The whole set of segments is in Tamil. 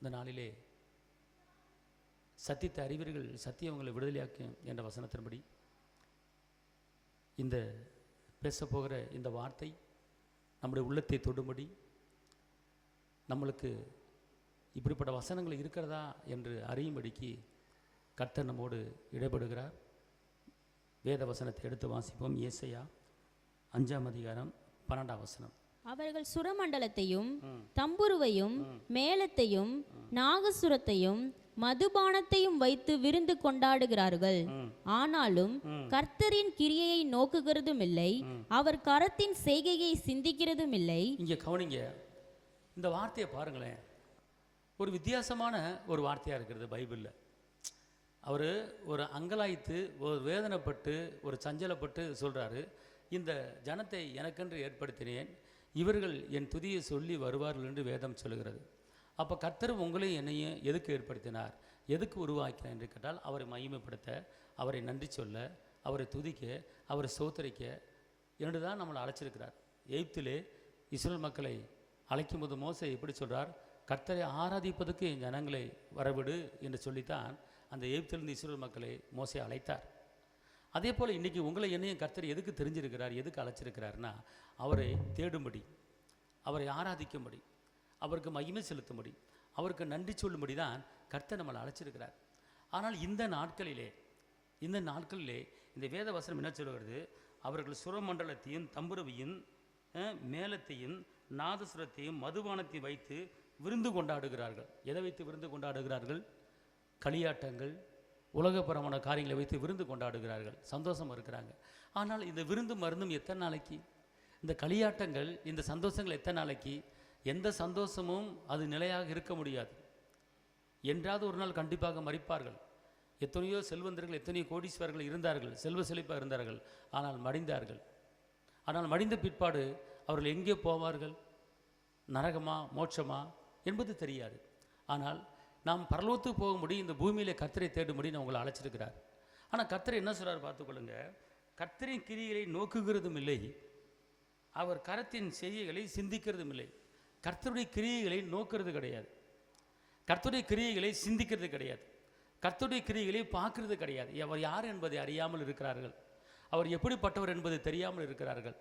இந்த நாளிலே சத்தியத்தை அறிவீர்கள், சத்தியம் உங்களை விடுதலையாக்கும் என்ற வசனத்தின்படி இந்த பேசப்போகிற இந்த வார்த்தை நம்முடைய உள்ளத்தை தொடும்படி, நம்மளுக்கு இப்படிப்பட்ட வசனங்கள் இருக்கிறதா என்று அறியும்படிக்கு கர்த்தர் நம்மோடு இடைபடுகிறார். வேத வசனத்தை எடுத்து வாசிப்போம். ஏசாயா 5:12. அவர்கள் சுரமண்டலத்தையும் தம்புருவையும் மேளத்தையும் நாகசுரத்தையும் மதுபானத்தையும் வைத்து விருந்து கொண்டாடுகிறார்கள். ஆனாலும் கர்த்தரின் கிரியையை நோக்குகிறதும் இல்லை, அவர் கரத்தின் செய்கையை சிந்திக்கிறதும் இல்லை. இங்கே கவனிங்க, இந்த வார்த்தையை பாருங்களேன். ஒரு வித்தியாசமான ஒரு வார்த்தையாக இருக்கிறது பைபிளில். அவர் ஒரு அங்கலாய்த்து, ஒரு வேதனைப்பட்டு, ஒரு சஞ்சலப்பட்டு சொல்கிறாரு, இந்த ஜனத்தை எனக்கென்று ஏற்படுத்தினேன், இவர்கள் என் துதியை சொல்லி வருவார்கள் என்று வேதம் சொல்லுகிறது. அப்போ கர்த்தர் உங்களையும் என்னையும் எதுக்கு ஏற்படுத்தினார், எதுக்கு உருவாக்கினார் என்று கேட்டால், அவரை மகிமைப்படுத்த, அவரை நன்றி சொல்ல, அவரை துதிக்க, அவரை சோத்தரிக்க என்று தான் நம்மளை அழைச்சிருக்கிறார். எகிப்திலே இஸ்ரேல் மக்களை அழைக்கும் போது மோசே எப்படி சொல்கிறார், கர்த்தரை ஆராதிப்பதற்கு என் ஜனங்களை வரவிடு என்று சொல்லித்தான் அந்த எகிப்திலிருந்து இஸ்ரேல் மக்களை மோசே அழைத்தார். அதே போல் இன்றைக்கி உங்களை என்னையும் கர்த்தர் எதுக்கு தெரிஞ்சிருக்கிறார், எதுக்கு அழைச்சிருக்கிறார்னா, அவரை தேடும்படி, அவரை ஆராதிக்கும்படி, அவருக்கு மகிமை செலுத்தும்படி, அவருக்கு நன்றி சொல்லும்படி தான் கர்த்தர் நம்மளை அழைச்சிருக்கிறார். ஆனால் இந்த நாட்களிலே இந்த வேத வசனம் என்ன சொல்கிறது, அவர்கள் சுரமண்டலத்தையும் தம்புருவையும் மேளத்தையும் நாதசுரத்தையும் மதுபானத்தையும் வைத்து விருந்து கொண்டாடுகிறார்கள். எதை வைத்து விருந்து கொண்டாடுகிறார்கள்? களியாட்டங்கள், உலகப்பரமான காரியங்களை வைத்து விருந்து கொண்டாடுகிறார்கள், சந்தோஷம் இருக்கிறாங்க. ஆனால் இந்த விருந்து மருந்தும் எத்தனை நாளைக்கு? இந்த களியாட்டங்கள், இந்த சந்தோஷங்கள் எத்தனை நாளைக்கு? எந்த சந்தோஷமும் அது நிலையாக இருக்க முடியாது. என்றாவது ஒரு நாள் கண்டிப்பாக மரிப்பார்கள். எத்தனையோ செல்வந்தர்கள், எத்தனையோ கோடீஸ்வரர்கள் இருந்தார்கள், செல்வ செழிப்பாக இருந்தார்கள், ஆனால் மடிந்தார்கள். ஆனால் மடிந்த பிற்பாடு அவர்கள் எங்கே போவார்கள்? நரகமா மோட்சமா என்பது தெரியாது. ஆனால் நாம் பரலோகத்துக்கு போகும்படி இந்த பூமியில் கர்த்தரை தேடும்படி நான் உங்களை அழைச்சிருக்கிறார். ஆனால் கர்த்தரை என்ன சொல்கிறார் பார்த்துக்கொள்ளுங்க, கர்த்தரின் கிரியைகளை நோக்குகிறதும் இல்லை, அவர் கரத்தின் செய்கைகளை சிந்திக்கிறதும் இல்லை. கர்த்தருடைய கிரியைகளை நோக்கிறது கிடையாது, கர்த்தருடைய கிரியைகளை சிந்திக்கிறது கிடையாது, கர்த்தருடைய கிரியைகளை பார்க்கறது கிடையாது. அவர் யார் என்பதை அறியாமல் இருக்கிறார்கள், அவர் எப்படிப்பட்டவர் என்பது தெரியாமல் இருக்கிறார்கள்.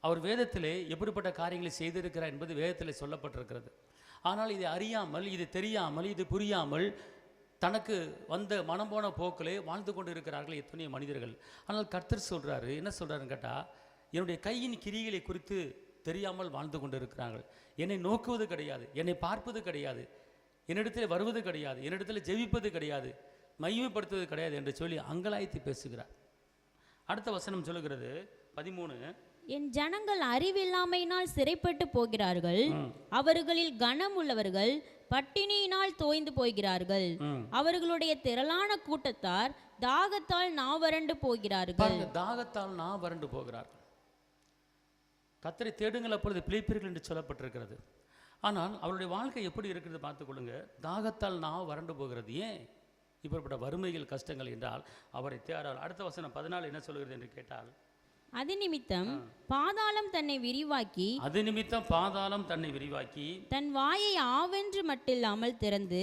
அவர் வேதத்திலே எப்படிப்பட்ட காரியங்களை செய்திருக்கிறார் என்பது வேதத்தில் சொல்லப்பட்டிருக்கிறது. ஆனால் இதை அறியாமல், இது தெரியாமல், இது புரியாமல் தனக்கு வந்த மனம் போன போக்கிலே வாழ்ந்து கொண்டு இருக்கிறார்கள் எத்தனையோ மனிதர்கள். ஆனால் கர்த்தர் சொல்கிறாரு, என்ன சொல்கிறாருன்னு கேட்டால், என்னுடைய கையின் கிரிகளை குறித்து தெரியாமல் வாழ்ந்து கொண்டு இருக்கிறார்கள். என்னை நோக்குவது கிடையாது, என்னை பார்ப்பது கிடையாது, என்னிடத்தில் வருவது கிடையாது, என்னிடத்தில் ஜெபிப்பது கிடையாது, மகிமைப்படுத்துவது கிடையாது என்று சொல்லி அங்கலாய்த்து பேசுகிறார். அடுத்த வசனம் சொல்லுகிறது 13, என் ஜனங்கள் அறிவில்லாமையினால் சிறைப்பட்டு போகிறார்கள், அவர்களில் கனம் உள்ளவர்கள் பட்டினியினால் தோய்ந்து போகிறார்கள், அவர்களுடைய திரளான கூட்டத்தார் தாகத்தால் நாவறண்டு போகிறார்கள். தாகத்தால் நாவறண்டு போகிறார்கள். கர்த்தரை தேடுங்கள் அப்பொழுது பிழைப்பீர்கள் என்று சொல்லப்பட்டிருக்கிறது. ஆனால் அவருடைய வாழ்க்கை எப்படி இருக்கிறது பார்த்துக்கொள்ளுங்க. தாகத்தால் நான் வறண்டு போகிறது. ஏன் இப்படிப்பட்ட வறுமைகள், கஷ்டங்கள் என்றால் அவரை தேடால். அடுத்த வசனம் 14 என்ன சொல்கிறது என்று கேட்டால், அது நிமித்தம் பாதாளம் தன்னை விரிவாக்கி தன் வாயை ஆவென்று மட்டில்லாமல் திறந்து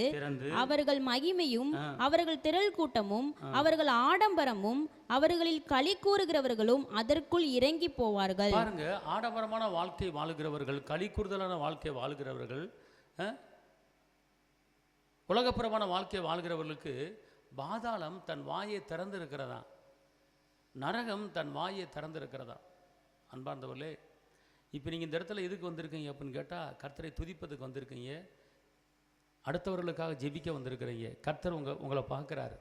அவர்கள் மகிமையும் அவர்கள் திரள் கூட்டமும் அவர்கள் ஆடம்பரமும் அவர்களில் களி கூறுகிறவர்களும் அதற்குள் இறங்கி போவார்கள். பாருங்க, ஆடம்பரமான வாழ்க்கை வாழுகிறவர்கள், களி கூறுதலான வாழ்க்கை வாழுகிறவர்கள், உலகப்புறமான வாழ்க்கை வாழ்கிறவர்களுக்கு பாதாளம் தன் வாயை திறந்து இருக்கிறதா, நரகம் தன் வாயை திறந்திருக்கிறதா. அன்பார்ந்தவர்களே, இப்போ நீங்கள் இந்த இடத்துல எதுக்கு வந்திருக்கீங்க அப்படின்னு கேட்டால், கர்த்தரை துதிப்பதுக்கு வந்திருக்கீங்க, அடுத்தவர்களுக்காக ஜெபிக்க வந்திருக்கிறீங்க. கர்த்தர் உங்களை பார்க்குறாரு.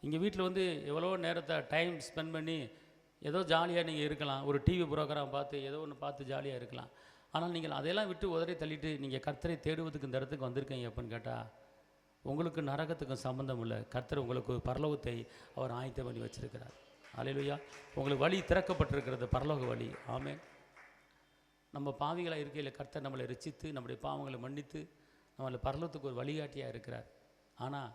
இங்கே வீட்டில் வந்து எவ்வளோ நேரத்தை டைம் ஸ்பெண்ட் பண்ணி ஏதோ ஜாலியாக நீங்கள் இருக்கலாம், ஒரு டிவி ப்ரோக்ராம் பார்த்து ஏதோ ஒன்று பார்த்து ஜாலியாக இருக்கலாம். ஆனால் நீங்கள் அதையெல்லாம் விட்டு உதறி தள்ளிட்டு நீங்கள் கர்த்தரை தேடுவதுக்கு இந்த இடத்துக்கு வந்திருக்கீங்க அப்படின்னு கேட்டால், உங்களுக்கு நரகத்துக்கும் சம்பந்தம் இல்லை. கர்த்தர் உங்களுக்கு பரலோகத்தை அவர் ஆயத்தம் பண்ணி வச்சிருக்கிறார். அல்லேலூயா. உங்களுக்கு வழி திறக்கப்பட்டிருக்கிறது, பரலோக வழி. ஆமென். நம்ம பாவிகளாக இருக்கையில் கர்த்தர் நம்மளை ரட்சித்து நம்முடைய பாவங்களை மன்னித்து நம்மளை பரலோகத்துக்கு ஒரு வழிகாட்டியாக இருக்கிறார். ஆனால்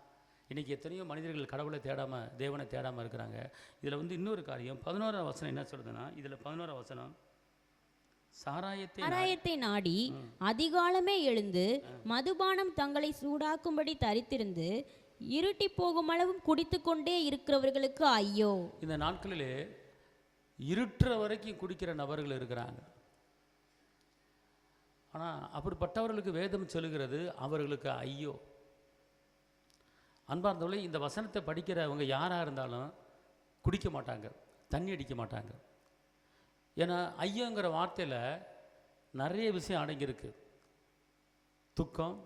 இன்றைக்கி எத்தனையோ மனிதர்கள் கடவுளை தேடாமல், தேவனை தேடாமல் இருக்கிறாங்க. இதில் வந்து இன்னொரு காரியம் 11ஆம் வசனம் என்ன சொல்லுதுன்னா, இதில் 11ஆம் வசனம், சாராயத்தை நாடி அதிகாலமே எழுந்து மதுபானம் தங்களை சூடாக்கும்படி தரித்திருந்து இருட்டி போகும் அளவும் குடித்து கொண்டே இருக்கிறவர்களுக்கு ஐயோ. இந்த நாட்களிலே இருட்டுற வரைக்கும் குடிக்கிற நபர்கள் இருக்கிறாங்க. ஆனால் அப்படிப்பட்டவர்களுக்கு வேதம் சொல்லுகிறது அவர்களுக்கு ஐயோ. அன்பார்ந்தவர்களே, இந்த வசனத்தை படிக்கிறவங்க யாராக இருந்தாலும் குடிக்க மாட்டாங்க, தண்ணி அடிக்க மாட்டாங்க. ஏன்னா ஐயோங்கிற வார்த்தையில் நிறைய விஷயம் அடங்கியிருக்கு. துக்கம்,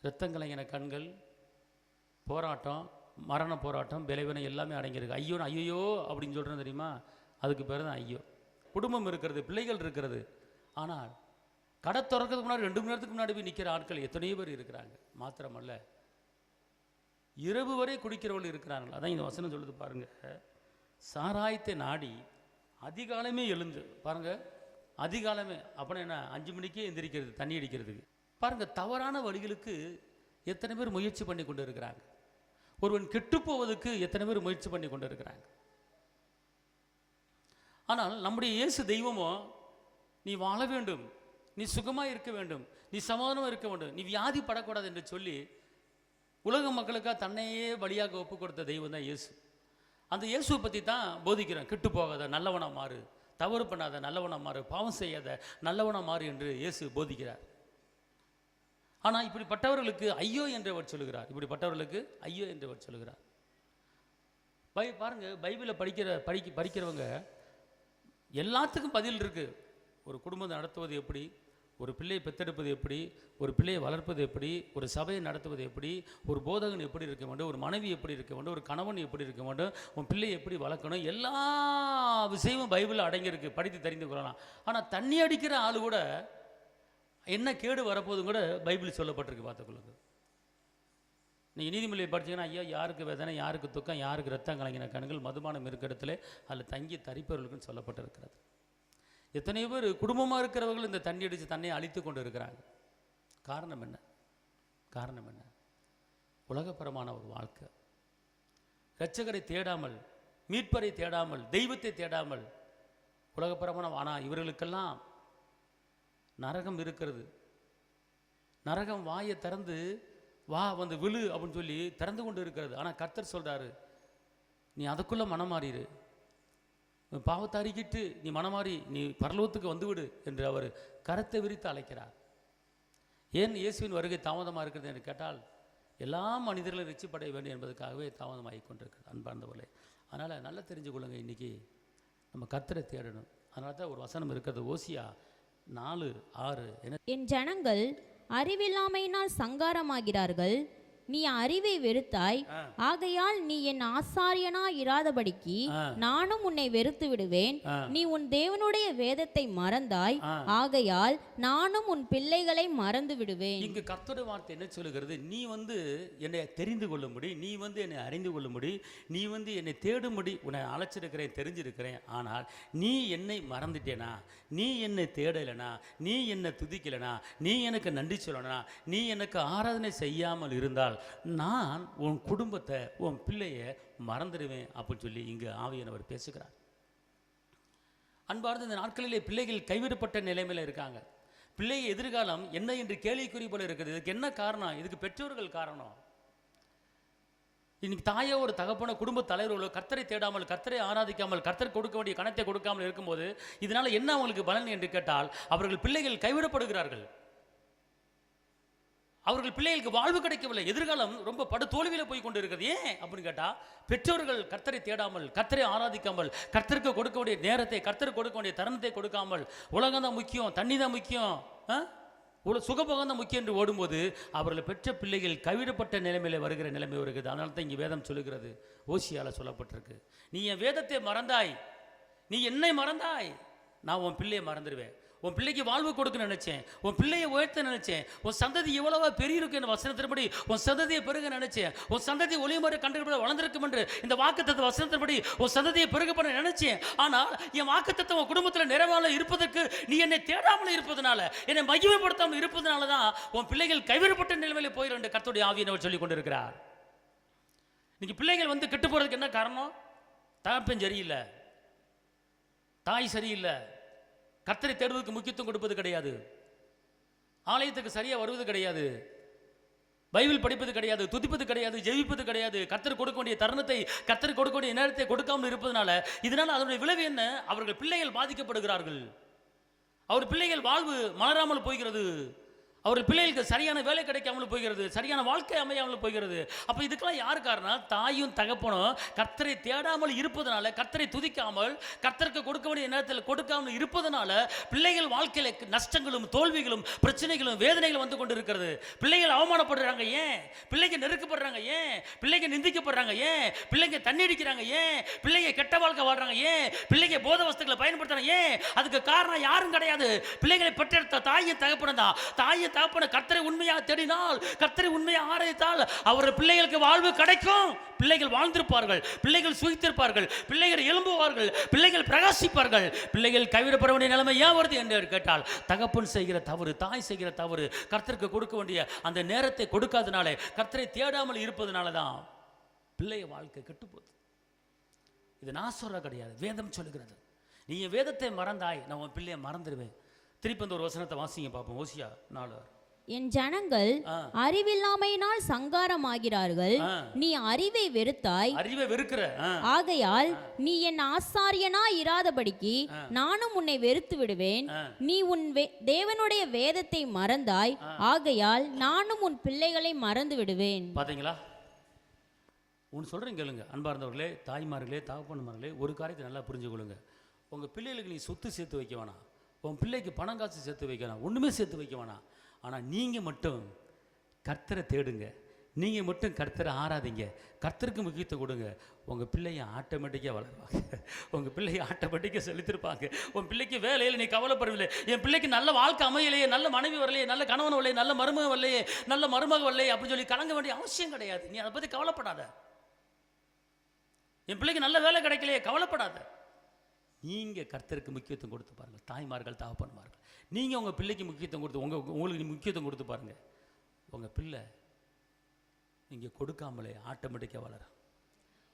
இரத்தங்கலங்கின கண்கள், போராட்டம், மரண போராட்டம், விளைவினை எல்லாமே அடங்கியிருக்கு. ஐயோன்னு ஐயோ அப்படின்னு சொல்கிறேன் தெரியுமா, அதுக்கு பேர் தான் ஐயோ. குடும்பம் இருக்கிறது, பிள்ளைகள் இருக்கிறது, ஆனால் கடை திறக்கிறதுக்கு முன்னாடி 2 மணி நேரத்துக்கு முன்னாடி போய் நிற்கிற ஆட்கள் எத்தனையோ பேர் இருக்கிறாங்க. மாத்திரமல்ல, இரவு வரை குடிக்கிறவர்கள் இருக்கிறார்கள். அதான் இந்த வசனம் சொல்லுது பாருங்க. சாராயத்தை நாடி அதிகாலமே எழுந்து பாருங்க. அதிகாலமே அப்படின்னா என்ன? 5 மணிக்கே எந்திரிக்கிறது தண்ணி அடிக்கிறதுக்கு. பாருங்க, தவறான வழிகளுக்கு எத்தனை பேர் முயற்சி பண்ணி கொண்டு இருக்கிறாங்க. ஒருவன் கெட்டு போவதற்கு எத்தனை பேர் முயற்சி பண்ணி கொண்டு இருக்கிறாங்க. ஆனால் நம்முடைய இயேசு தெய்வமோ, நீ வாழ வேண்டும், நீ சுகமாக இருக்க வேண்டும், நீ சமாதானமாக இருக்க வேண்டும், நீ வியாதி படக்கூடாது என்று சொல்லி உலக மக்களுக்காக தன்னையே பலியாக ஒப்பு கொடுத்த தெய்வம் தான் இயேசு. அந்த இயேசுவை பற்றி தான் போதிக்கிறோம். கெட்டு போகாத, நல்லவனா மாறு, தவறு பண்ணாத, நல்லவனா மாறு, பாவம் செய்யாத, நல்லவனா மாறு என்று இயேசு போதிக்கிறார். ஆனால் இப்படிப்பட்டவர்களுக்கு ஐயோ என்றவர் சொல்லுகிறார். இப்படிப்பட்டவர்களுக்கு ஐயோ என்றவர் சொல்லுகிறார். பாருங்க, பைபிளை படிக்கிறவங்க எல்லாத்துக்கும் பதில் இருக்கு. ஒரு குடும்பத்தை நடத்துவது எப்படி, ஒரு பிள்ளையை பெற்றெடுப்பது எப்படி, ஒரு பிள்ளையை வளர்ப்பது எப்படி, ஒரு சபையை நடத்துவது எப்படி, ஒரு போதகன் எப்படி இருக்க வேண்டும், ஒரு மனைவி எப்படி இருக்க வேண்டும், ஒரு கணவன் எப்படி இருக்க வேண்டும், உன் பிள்ளையை எப்படி வளர்க்கணும், எல்லா விஷயமும் பைபிளில் அடங்கியிருக்கு. படித்து தெரிந்து கொள்ளலாம். ஆனால் தண்ணி அடிக்கிற ஆள் கூட என்ன கேடு வரப்போதும் கூட பைபிள் சொல்லப்பட்டிருக்கு. பார்த்துக்கொள்ளுங்க. நீங்கள் நீதிமொழியை படிச்சீங்கன்னா, ஐயா யாருக்கு வேதனை, யாருக்கு துக்கம், யாருக்கு ரத்தம் கலங்கின கண்கள், மதுபானம் இருக்கிற இடத்துல அதில் தங்கி தரிப்பவர்களுக்குன்னு சொல்லப்பட்டிருக்கிறது. எத்தனையோ பேர் குடும்பமாக இருக்கிறவர்கள் இந்த தண்ணி அடித்து தன்னை அழித்து கொண்டு இருக்கிறாங்க. காரணம் என்ன? காரணம் என்ன? உலகப்பரமான ஒரு வாழ்க்கை. இரட்சகரை தேடாமல், மீட்பரை தேடாமல், தெய்வத்தை தேடாமல், உலகப்பரமான. ஆனால் இவர்களுக்கெல்லாம் நரகம் இருக்கிறது. நரகம் வாயை திறந்து வா வந்து விழு அப்படின்னு சொல்லி திறந்து கொண்டு இருக்கிறது. ஆனால் கர்த்தர் சொல்கிறாரு, நீ அதுக்குள்ளே மனமாறிடு, பாவத்தை அறிக்கிட்டு நீ மனமாறி நீ பரலோகத்துக்கு வந்துவிடு என்று அவர் கரத்தை விரித்து அழைக்கிறார். ஏன் இயேசுவின் வருகை தாமதமாக இருக்கிறது என்று கேட்டால், எல்லா மனிதர்களும் ரட்சிப்படைய வேண்டும் என்பதற்காகவே தாமதமாகி கொண்டிருக்கிறது. அன்பார்ந்தவர்களே, அதனால் நல்லா தெரிஞ்சு கொள்ளுங்க, இன்றைக்கி நம்ம கர்த்தரை தேடணும். அதனால தான் ஒரு வசனம் இருக்கிறது, ஓசியா 4:6. என் ஜனங்கள் அறிவில்லாமையினால் சங்காரமாகிறார்கள், நீ அறிவை வெறுத்தாய், ஆகையால் நீ என் ஆசாரியனா இராதபடிக்கு நானும் உன்னை வெறுத்து விடுவேன். நீ உன் தேவனுடைய வேதத்தை மறந்தாய், ஆகையால் நானும் உன் பிள்ளைகளை மறந்து விடுவேன். இங்கு கர்த்தருடைய வார்த்தை என்ன சொல்லுகிறது? நீ என்னை தெரிந்து கொள்ளும்படி, நீ என்னை அறிந்து கொள்ளும்படி, நீ என்னை தேடும்படி உன்னை அழைச்சிருக்கிறேன், தெரிஞ்சிருக்கிறேன். ஆனால் நீ என்னை மறந்துட்டேனா, நீ என்னை தேடலைனா, நீ என்னை துதிக்கலைனா, நீ எனக்கு நன்றி சொல்லனா, நீ எனக்கு ஆராதனை செய்யாமல் இருந்தால் நான் உன் குடும்பத்தை, உன் பிள்ளைய மறந்துடுவேன் அப்படின்னு சொல்லி இங்கு ஆவியானவர் பேசுகிறார். அன்பார்ந்த இந்த நாட்களிலே பிள்ளைகள் கைவிடப்பட்ட நிலைமையில் இருக்காங்க. பிள்ளை எதிர்காலம் என்ன என்று கேள்விக்குறி போல இருக்குது. இதுக்கு என்ன காரணம்? இதுக்கு பெற்றோர்கள் காரணம். இன்னைக்கு தாயோ ஒரு தகப்பன குடும்ப தலைவர்களோ கர்த்தரை தேடாமல், கர்த்தரை ஆராதிக்காமல், கர்த்தர் கொடுக்க வேண்டிய கணத்தை கொடுக்காமல் இருக்கும்போது இதனால என்ன அவங்களுக்கு பலன் என்று கேட்டால், அவர்கள் பிள்ளைகள் கைவிடப்படுகிறார்கள். அவர்கள் பிள்ளைகளுக்கு வாழ்வு கிடைக்கவில்லை. எதிர்காலம் ரொம்ப படு தோல்வியில் போய் கொண்டு இருக்கிறது. ஏன் அப்படின்னு கேட்டால், பெற்றோர்கள் கர்த்தரை தேடாமல், கர்த்தரை ஆராதிக்காமல், கர்த்தருக்கு கொடுக்க வேண்டிய நேரத்தை, கர்த்தருக்கு கொடுக்க வேண்டிய தருணத்தை கொடுக்காமல், உலகம் தான் முக்கியம், தண்ணி தான் முக்கியம், சுகபோகம் தான் முக்கியம் என்று ஓடும்போது அவர்கள் பெற்ற பிள்ளைகள் கைவிடப்பட்ட நிலைமையில வருகிற நிலைமை வருகிறது. அதனால தான் இங்கே வேதம் சொல்லுகிறது, ஓசியால சொல்லப்பட்டிருக்கு, நீ என் வேதத்தை மறந்தாய், நீ என்னை மறந்தாய், நான் உன் பிள்ளையை மறந்துடுவேன். உன் பிள்ளைக்கு வாழ்வு கொடுக்க நினைச்சேன், உன் பிள்ளையை உயர்த்த நினைச்சேன், உன் சந்ததி எவ்வளவா பெரிய இருக்கு என்ற வசனத்தின்படி உன் சந்ததியை பெருக நினைச்சேன், உன் சந்ததி ஒளிமுறை கண்டுபிடி வளர்ந்திருக்கும் என்று இந்த வாக்குத்தத்த வசனத்தின்படி உன் சந்ததியை பெருக பண்ண நினைச்சேன். ஆனால் என் வாக்குத்தத்தம் உன் குடும்பத்தில் நிறைவாக இருப்பதற்கு நீ என்னை தேடாமல் இருப்பதனால, என்னை மகிமைப்படுத்தாமல் இருப்பதனால தான் உன் பிள்ளைகள் கைவிடப்பட்ட நிலைமையில போயிடும் என்று கர்த்தருடைய ஆவியானவர் சொல்லிக் கொண்டிருக்கிறார். இன்னைக்கு பிள்ளைகள் கெட்டு போறதுக்கு என்ன காரணம்? தகப்பன் சரியில்லை, தாய் சரியில்லை, கர்த்தரை தேடுவதற்கு முக்கியத்துவம் கொடுப்பது கிடையாது, ஆலயத்துக்கு சரியா வருவது கிடையாது, பைபிள் படிப்பது கிடையாது, துதிப்பது கிடையாது, ஜெபிப்பது கிடையாது, கர்த்தர் கொடுக்க வேண்டிய தருணத்தை, கர்த்தர் கொடுக்க வேண்டிய நேரத்தை கொடுக்காமல் இருப்பதனால இதனால் அதனுடைய விளைவு என்ன? அவர்கள் பிள்ளைகள் பாதிக்கப்படுகிறார்கள், அவர் பிள்ளைகள் வாழ்வு மலராமல் போகிறது, அவர்கள் பிள்ளைகளுக்கு சரியான வேலை கிடைக்காமல் போகிறது, சரியான வாழ்க்கை அமையாமல் போகிறது. அப்போ இதுக்கெல்லாம் யார் காரணம்? தாயும் தகப்பனும் கர்த்தரை தேடாமல் இருப்பதனால, கர்த்தரை துதிக்காமல், கர்த்தருக்கு கொடுக்க வேண்டிய நேரத்தில் கொடுக்காமல் இருப்பதனால பிள்ளைகள் வாழ்க்கையில நஷ்டங்களும் தோல்விகளும் பிரச்சனைகளும் வேதனைகளும் வந்து கொண்டு இருக்கிறது. பிள்ளைகள் அவமானப்படுறாங்க ஏன்? பிள்ளைங்க நெருக்கப்படுறாங்க ஏன்? பிள்ளைங்க நிந்திக்கப்படுறாங்க ஏன்? பிள்ளைங்க தண்ணி அடிக்கிறாங்க ஏன்? பிள்ளைங்க கெட்ட வாழ்க்கை வாழ்றாங்க ஏன்? பிள்ளைங்க போதை வஸ்துக்களை பயன்படுத்துறாங்க ஏன்? அதுக்கு காரணம் யாரும் கிடையாது, பிள்ளைகளை பெற்றெடுத்த தாயும் தகப்பனும் தான். தாயும் தகப்பன கர்த்தரை உண்மையாக தேடினால், கர்த்தரை உண்மையாக ஆராய்ந்தால் அவர் பிள்ளைகளுக்கு வாழ்வு கிடைக்கும். பிள்ளைகள் வாழ்ந்திருப்பார்கள், பிள்ளைகள் சுகித்திருப்பார்கள், பிள்ளைகள் எழும்புவார்கள், பிள்ளைகள் பிரகாசிப்பார்கள். பிள்ளைகள் கைவிடப்பட வேண்டிய நிலைமை ஏன் வருது என்று கேட்டால், தகப்பன் செய்கிற தவறு, தாய் செய்கிற தவறு, கர்த்தருக்கு கொடுக்க வேண்டிய அந்த நேரத்தை கொடுக்காதனாலே, கர்த்தரை தேடாமல் இருப்பதனால தான் பிள்ளைய வாழ்க்கை கெட்டுப்போகுது. இது நான் சொல்ற கிடையாது, வேதம் சொல்லுகிறது. நீ வேதத்தை மறந்தாய், நான் உன் பிள்ளையை மறந்துடுவேன். திருப்பி அந்த ஒரு வசனத்தை வாசிங்க பார்ப்போம். ஓசியா 4. என் ஜனங்கள் அறிவில்லாமையினால் சங்காரமாகிறார்கள், நீ அறிவை வெறுத்தாய், அறிவை வெறுக்கிற, ஆகையால் நீ என் ஆசாரியனா இராதபடிக்கு நானும் உன்னை வெறுத்து விடுவேன். நீ உன் தேவனுடைய வேதத்தை மறந்தாய், ஆகையால் நானும் உன் பிள்ளைகளை மறந்து விடுவேன். பாத்தீங்களா? ஒன்று சொல்றேன் கேளுங்க அன்பார்ந்தவர்களே, தாய்மார்களே, தகப்பன்மார்களே, ஒரு காரியத்தை நல்லா புரிஞ்சு கொள்ளுங்க. உங்க பிள்ளைகளுக்கு நீ சொத்து சேர்த்து வைக்க வேணாம், உன் பிள்ளைக்கு பணம் காசு சேர்த்து வைக்கலாம், ஒன்றுமே சேர்த்து வைக்க வேணாம். ஆனால் நீங்கள் மட்டும் கர்த்தரை தேடுங்க, நீங்கள் மட்டும் கர்த்தரை ஆராதிங்க, கர்த்தருக்கு முக்கியத்துவம் கொடுங்க. உங்கள் பிள்ளையை ஆட்டோமேட்டிக்காக வளருவாங்க, உங்கள் பிள்ளையை ஆட்டோமேட்டிக்காக செலுத்திருப்பாங்க. உன் பிள்ளைக்கு வேலையில் நீ கவலைப்படவில்லை, என் பிள்ளைக்கு நல்ல வாழ்க்கை அமையலையே, நல்ல மனைவி வரலையே, நல்ல கணவன் வரலையே, நல்ல மருமக வரலையே, நல்ல மருமக வரலையே அப்படின்னு சொல்லி கலங்க வேண்டிய அவசியம் கிடையாது. நீ அதை பற்றி கவலைப்படாத. என் பிள்ளைக்கு நல்ல வேலை கிடைக்கலையே, கவலைப்படாத. நீங்கள் கர்த்தருக்கு முக்கியத்துவம் கொடுத்து பாருங்கள். தாய்மார்கள், தகப்பன்மார்கள், நீங்கள் உங்கள் பிள்ளைக்கு முக்கியத்துவம் கொடுத்து உங்களுக்கு முக்கியத்துவம் கொடுத்து பாருங்கள். உங்கள் பிள்ளை நீங்கள் கொடுக்காமலே ஆட்டோமேட்டிக்காக வளரும்.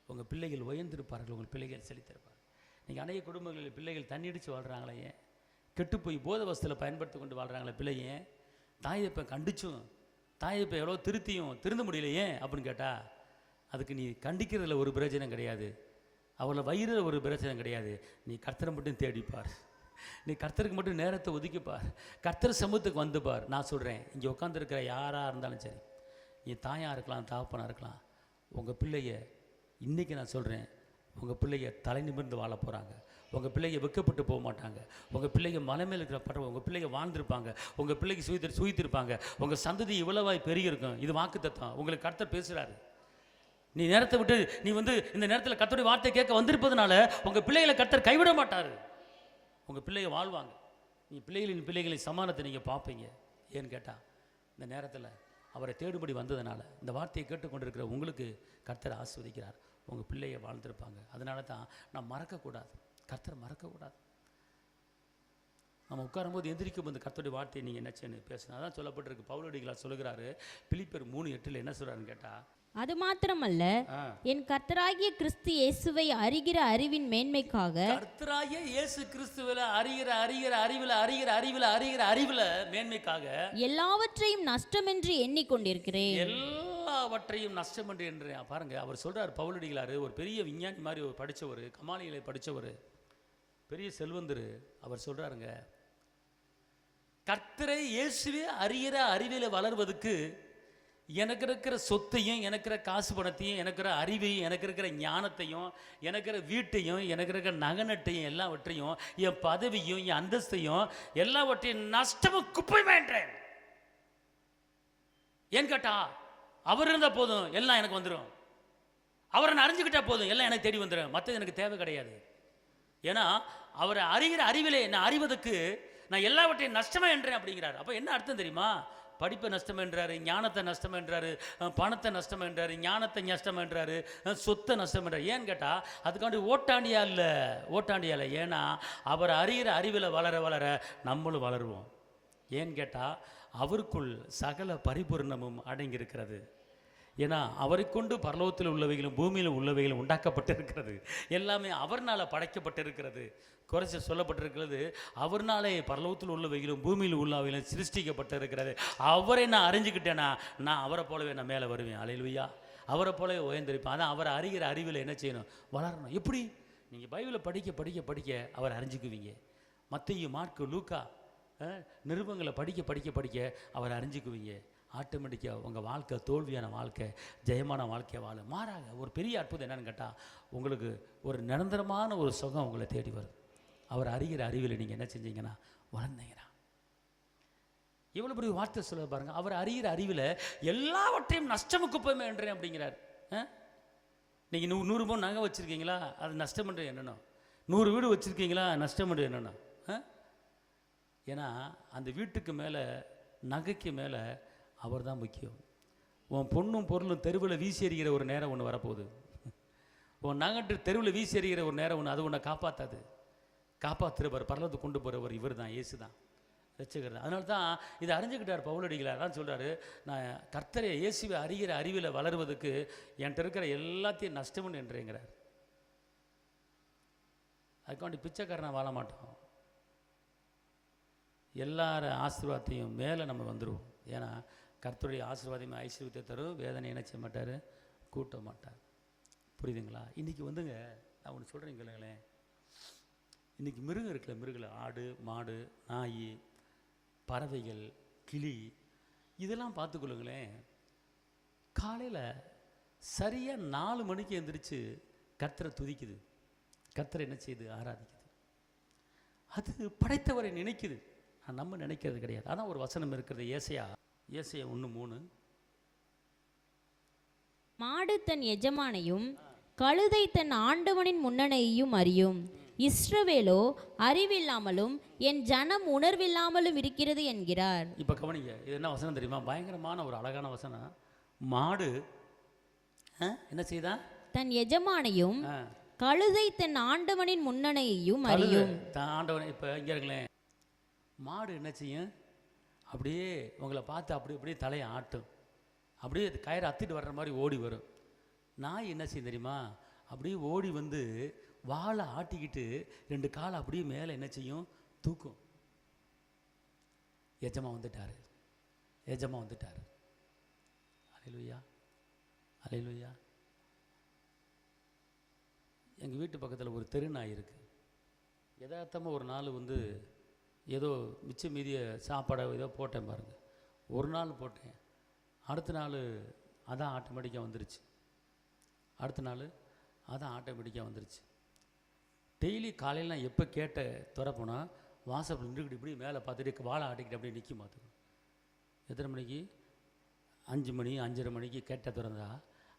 உங்கள் பிள்ளைகள் உயர்ந்திருப்பார்கள், உங்கள் பிள்ளைகள் செழித்திருப்பார்கள். நீங்கள் அநேக குடும்பங்களில் பிள்ளைகள் தண்ணி அடித்து வாழ்கிறாங்களே ஏன்? கெட்டு போய் போதை வஸ்துவில் பயன்படுத்தி கொண்டு வாழ்கிறாங்களே பிள்ளைங்க. தாயப்பை கண்டிச்சும், தாயப்பை எவ்வளோ திருத்தியும் திருந்த முடியல ஏன் அப்படின்னு கேட்டால், அதுக்கு நீ கண்டிக்கிறதுல ஒரு பிரயோஜனம் கிடையாது, அவளை வயிறு ஒரு பிரச்சனை கிடையாது. நீ கர்த்தரை மட்டும் தேடிப்பார், நீ கர்த்தருக்கு மட்டும் நேரத்தை ஒதுக்கிப்பார், கர்த்தர் சமூகத்துக்கு வந்துப்பார். நான் சொல்கிறேன், இங்கே உட்காந்துருக்கிற யாராக இருந்தாலும் சரி, நீ தாயாக இருக்கலாம், தகப்பனாக இருக்கலாம், உங்கள் பிள்ளைய இன்றைக்கி நான் சொல்கிறேன், உங்கள் பிள்ளைய தலை நிமிர்ந்து வாழ போகிறாங்க. உங்கள் பிள்ளைங்க வெக்கப்பட்டு போக மாட்டாங்க. உங்கள் பிள்ளைங்க மலை மேல் இருக்கிற படம், உங்கள் பிள்ளைங்க வாழ்ந்திருப்பாங்க, உங்கள் பிள்ளைக்கு சுயித்திருப்பாங்க. உங்கள் சந்ததி இவ்வளவாய் பெருகி இருக்கும். இது வாக்கு தத்துவம், உங்களுக்கு கர்த்தர் பேசுகிறாரு. நீ நேரத்தை விட்டு நீ இந்த நேரத்தில் கர்த்தருடைய வார்த்தை கேட்க வந்திருப்பதனால உங்கள் பிள்ளைகளை கர்த்தர் கைவிட மாட்டார். உங்கள் பிள்ளைங்க வாழ்வாங்க. நீ பிள்ளைகளின் சமானத்தை நீங்கள் பார்ப்பீங்க. ஏன்னு கேட்டால், இந்த நேரத்தில் அவரை தேடுபடி வந்ததுனால இந்த வார்த்தையை கேட்டுக்கொண்டிருக்கிற உங்களுக்கு கர்த்தர் ஆசீர்வதிக்கிறார். உங்கள் பிள்ளையை வாழ்ந்திருப்பாங்க. அதனால தான் நான் மறக்கக்கூடாது, கர்த்தர் மறக்கக்கூடாது. நம்ம உட்காரும்போது எந்திரிக்கும் போது கர்த்தருடைய வார்த்தையை நீங்கள் என்னச்சுன்னு பேசணும். அதான் சொல்லப்பட்டிருக்கு. பவுலடிகளார் சொல்லுகிறாரு, பிலிப்பியர் 3:8 என்ன சொல்கிறாருன்னு கேட்டால், அது மாத்திரமல்ல, என் கர்த்தராகிய கிறிஸ்து இயேசுவை அறிகிற அறிவின் மேன்மைக்காக, கர்த்தராகிய இயேசு கிறிஸ்துவில அறிகிற அறிவில மேன்மைக்காக எல்லாவற்றையும் நஷ்டமென்று எண்ணிக்கொண்டிருக்கிறேன். எல்லாவற்றையும் நஷ்டம் என்று பாருங்க. அவர் சொல்றார், பவுலடிகளார் ஒரு பெரிய விஞ்ஞானி மாதிரி படித்தவர், கமாலியலை படித்தவர், பெரிய செல்வந்தர். அவர் சொல்றாருங்க, கர்த்தரை இயேசுவே அறிகிற அறிவில வளர்வதற்கு எனக்கு இருக்கிற சொத்தையும், எனக்கு இருக்கிற காசு பணத்தையும், எனக்கு இருக்கிற அறிவையும், எனக்கு இருக்கிற ஞானத்தையும், எனக்கு இருக்கிற வீட்டையும், எனக்கு இருக்கிற நகனட்டையும், எல்லாவற்றையும், என் பதவியும், என் அந்தஸ்தையும், எல்லாவற்றையும் நஷ்டமும் குப்பைமேன்றேன். ஏன் கேட்டா, அவர் இருந்தால் போதும், எல்லாம் எனக்கு வந்துடும். அவரை நான் அறிஞ்சுக்கிட்டா போதும், எல்லாம் எனக்கு தேடி வந்துடும். மற்றது எனக்கு தேவை கிடையாது. ஏன்னா அவரை அறிகிற அறிவிலே நான் அறிவதற்கு நான் எல்லாவற்றையும் நஷ்டமா என்றேன் அப்படிங்கிறார். அப்போ என்ன அர்த்தம் தெரியுமா? படிப்பை நஷ்டம் என்றாரு, ஞானத்தை நஷ்டம் என்றாரு, பணத்தை நஷ்டம் என்றாரு, ஞானத்தை நஷ்டம் என்றாரு, சொத்தை நஷ்டம் என்றார். ஏன்னு கேட்டால், அதுக்காண்டி ஓட்டாண்டியா இல்லை. ஏன்னா அவர் அறிகிற அறிவில் வளர வளர நம்மளும் வளருவோம். ஏன்னு கேட்டால், அவருக்குள் சகல பரிபூர்ணமும் அடங்கியிருக்கிறது. ஏன்னா அவரை கொண்டு பரலோகத்தில் உள்ளவைகளும் பூமியில் உள்ளவைகளும் உண்டாக்கப்பட்டிருக்கிறது. எல்லாமே அவர்னால் படைக்கப்பட்டிருக்கிறது. குறைச்சி சொல்லப்பட்டிருக்கிறது, அவர்னாலே பரலோகத்தில் உள்ளவைகளும் பூமியில் உள்ளவைகளும் சிருஷ்டிக்கப்பட்டிருக்கிறது. அவரை நான் அறிஞ்சுக்கிட்டேன்னா நான் அவரை போலவே நான் மேலே வருவேன். அல்லேலூயா. அவரை போலவே உயர்ந்திருப்பேன். அதான் அவரை அறிகிற அறிவில் என்ன செய்யணும்? வளரணும். எப்படி? நீங்கள் பைபிளை படிக்க படிக்க படிக்க அவரை அறிஞ்சிக்குவீங்க. மத்தேயு, மார்க்கு, லூக்கா நிருபங்களை படிக்க படிக்க படிக்க அவரை அறிஞ்சிக்குவீங்க. ஆட்டோமேட்டிக்காக உங்கள் வாழ்க்கை தோல்வியான வாழ்க்கை ஜெயமான வாழ்க்கையை வாழும். மாறாக ஒரு பெரிய அற்புதம் என்னன்னு கேட்டால், உங்களுக்கு ஒரு நிரந்தரமான ஒரு சுகம் உங்களை தேடி வரும். அவர் அறிகிற அறிவில் நீங்கள் என்ன செஞ்சீங்கன்னா வளர்ந்தீங்கன்னா. எவ்வளோ பெரிய வார்த்தை சொல்ல பாருங்கள். அவர் அறிகிற அறிவில் எல்லாவற்றையும் நஷ்டமுக்கு போய் என்றேன் அப்படிங்கிறார். நீங்கள் 100 பவுன் நகை வச்சுருக்கீங்களா, அது நஷ்டம் என்று என்னணும். 100 வீடு வச்சுருக்கீங்களா, நஷ்டம் என்று என்னணும். ஏன்னா அந்த வீட்டுக்கு மேலே நகைக்கு மேலே அவர் தான் முக்கியம். உன் பொண்ணும் பொருளும் தெருவில் வீசி எறிகிற ஒரு நேரம் ஒன்று வரப்போகுது. உன் நகட்டு தெருவில் வீசி எறிகிற ஒரு நேரம் ஒன்று, அது உன்னை காப்பாற்றாது. காப்பாற்றுறவர், பரலத்துக்கு கொண்டு போகிறவர் இவர் தான், இயேசு தான், ரட்சகர் தான். அதனால தான் இதை அறிஞ்சுக்கிட்டார் பவுலடிகளார். தான் சொல்கிறாரு, நான் கர்த்தரை இயேசுவை அறிகிற அறிவில் வளருவதற்கு என்கிட்ட இருக்கிற எல்லாத்தையும் நஷ்டம்னு என்றேங்கிறார். அதுக்காண்டி பிச்சைக்காரனை வாழ மாட்டோம். எல்லார ஆசீர்வாதத்தையும் மேலே நம்ம வந்துடுவோம். ஏன்னா கர்த்தருடைய ஆசீர்வாதமே ஐஸ்வர்யத்தை தரும், வேதனை என்ன செய்ய மாட்டார், கூட்ட மாட்டார். புரியுதுங்களா? இன்றைக்கி வந்துங்க நான் ஒன்று சொல்கிறேன் கேளுங்களேன். இன்றைக்கி மிருகம் இருக்குல்ல, மிருகம், ஆடு, மாடு, நாய், பறவைகள், கிளி, இதெல்லாம் பார்த்துக்கொள்ளுங்களேன். காலையில் சரியாக 4 மணிக்கு எழுந்திரிச்சு கர்த்தரை துதிக்குது, கர்த்தரை என்ன செய்யுது, ஆராதிக்குது. அது படைத்தவரை நினைக்குது. நம்ம நினைக்கிறது கிடையாது. அதான் ஒரு வசனம் இருக்கிறது, ஏசாயா 1:3. மாடு தன் எஜமானையும் கழுதை தன் ஆண்டவனின் முன்னணையையும் அறியும், இஸ்ரவேலோ அறிவில்லாமலும் என் ஜனம் உணர்வில்லாமலும் இருக்கிறது என்கிறார். இப்போ கவனிங்க, இது என்ன வசனம் தெரியுமா? பயங்கரமான ஒரு அழகான வசனம். மாடு என்ன செய்தா? தன் எஜமானையும் கழுதை தன் ஆண்டவனின் முன்னணையையும் அறியும். ஆண்டவன் இப்போ இங்கே இருங்களேன். மாடு என்ன செய்யும்? அப்படியே உங்களை பார்த்து அப்படி அப்படியே தலையை ஆட்டும், அப்படியே கயிறு அத்திட்டு வர்ற மாதிரி ஓடி வரும். நாய் என்ன செய்யும் தெரியுமா? அப்படியே ஓடி வந்து வாழை ஆட்டிக்கிட்டு 2 காலை அப்படியே மேலே என்ன செய்யும், தூக்கும். எஜமா வந்துட்டார், எஜமா வந்துட்டார். அல்லேலூயா, அல்லேலூயா. எங்கள் வீட்டு பக்கத்தில் ஒரு தெரு நாய் இருக்குது. யதார்த்தமாக ஒரு நாள் வந்து ஏதோ மிச்ச மீதிய சாப்பாடை ஏதோ போட்டேன் பாருங்கள். ஒரு நாள் போட்டேன், அடுத்த நாள் அதான் ஆட்டோமேட்டிக்காக வந்துருச்சு. அடுத்த நாள் அதான் ஆட்டோமேட்டிக்காக வந்துருச்சு. டெய்லி காலையில் நான் எப்போ கேட்ட திறப்போனால் வாசப்பில் நின்றுக்கிட்டு இப்படி மேலே பார்த்துட்டு வாழை ஆட்டிக்கிட்டு அப்படியே நிற்கும். பார்த்துக்கணும். எத்தனை மணிக்கு? 5 மணி 5:30 மணிக்கு கேட்ட திறந்தா,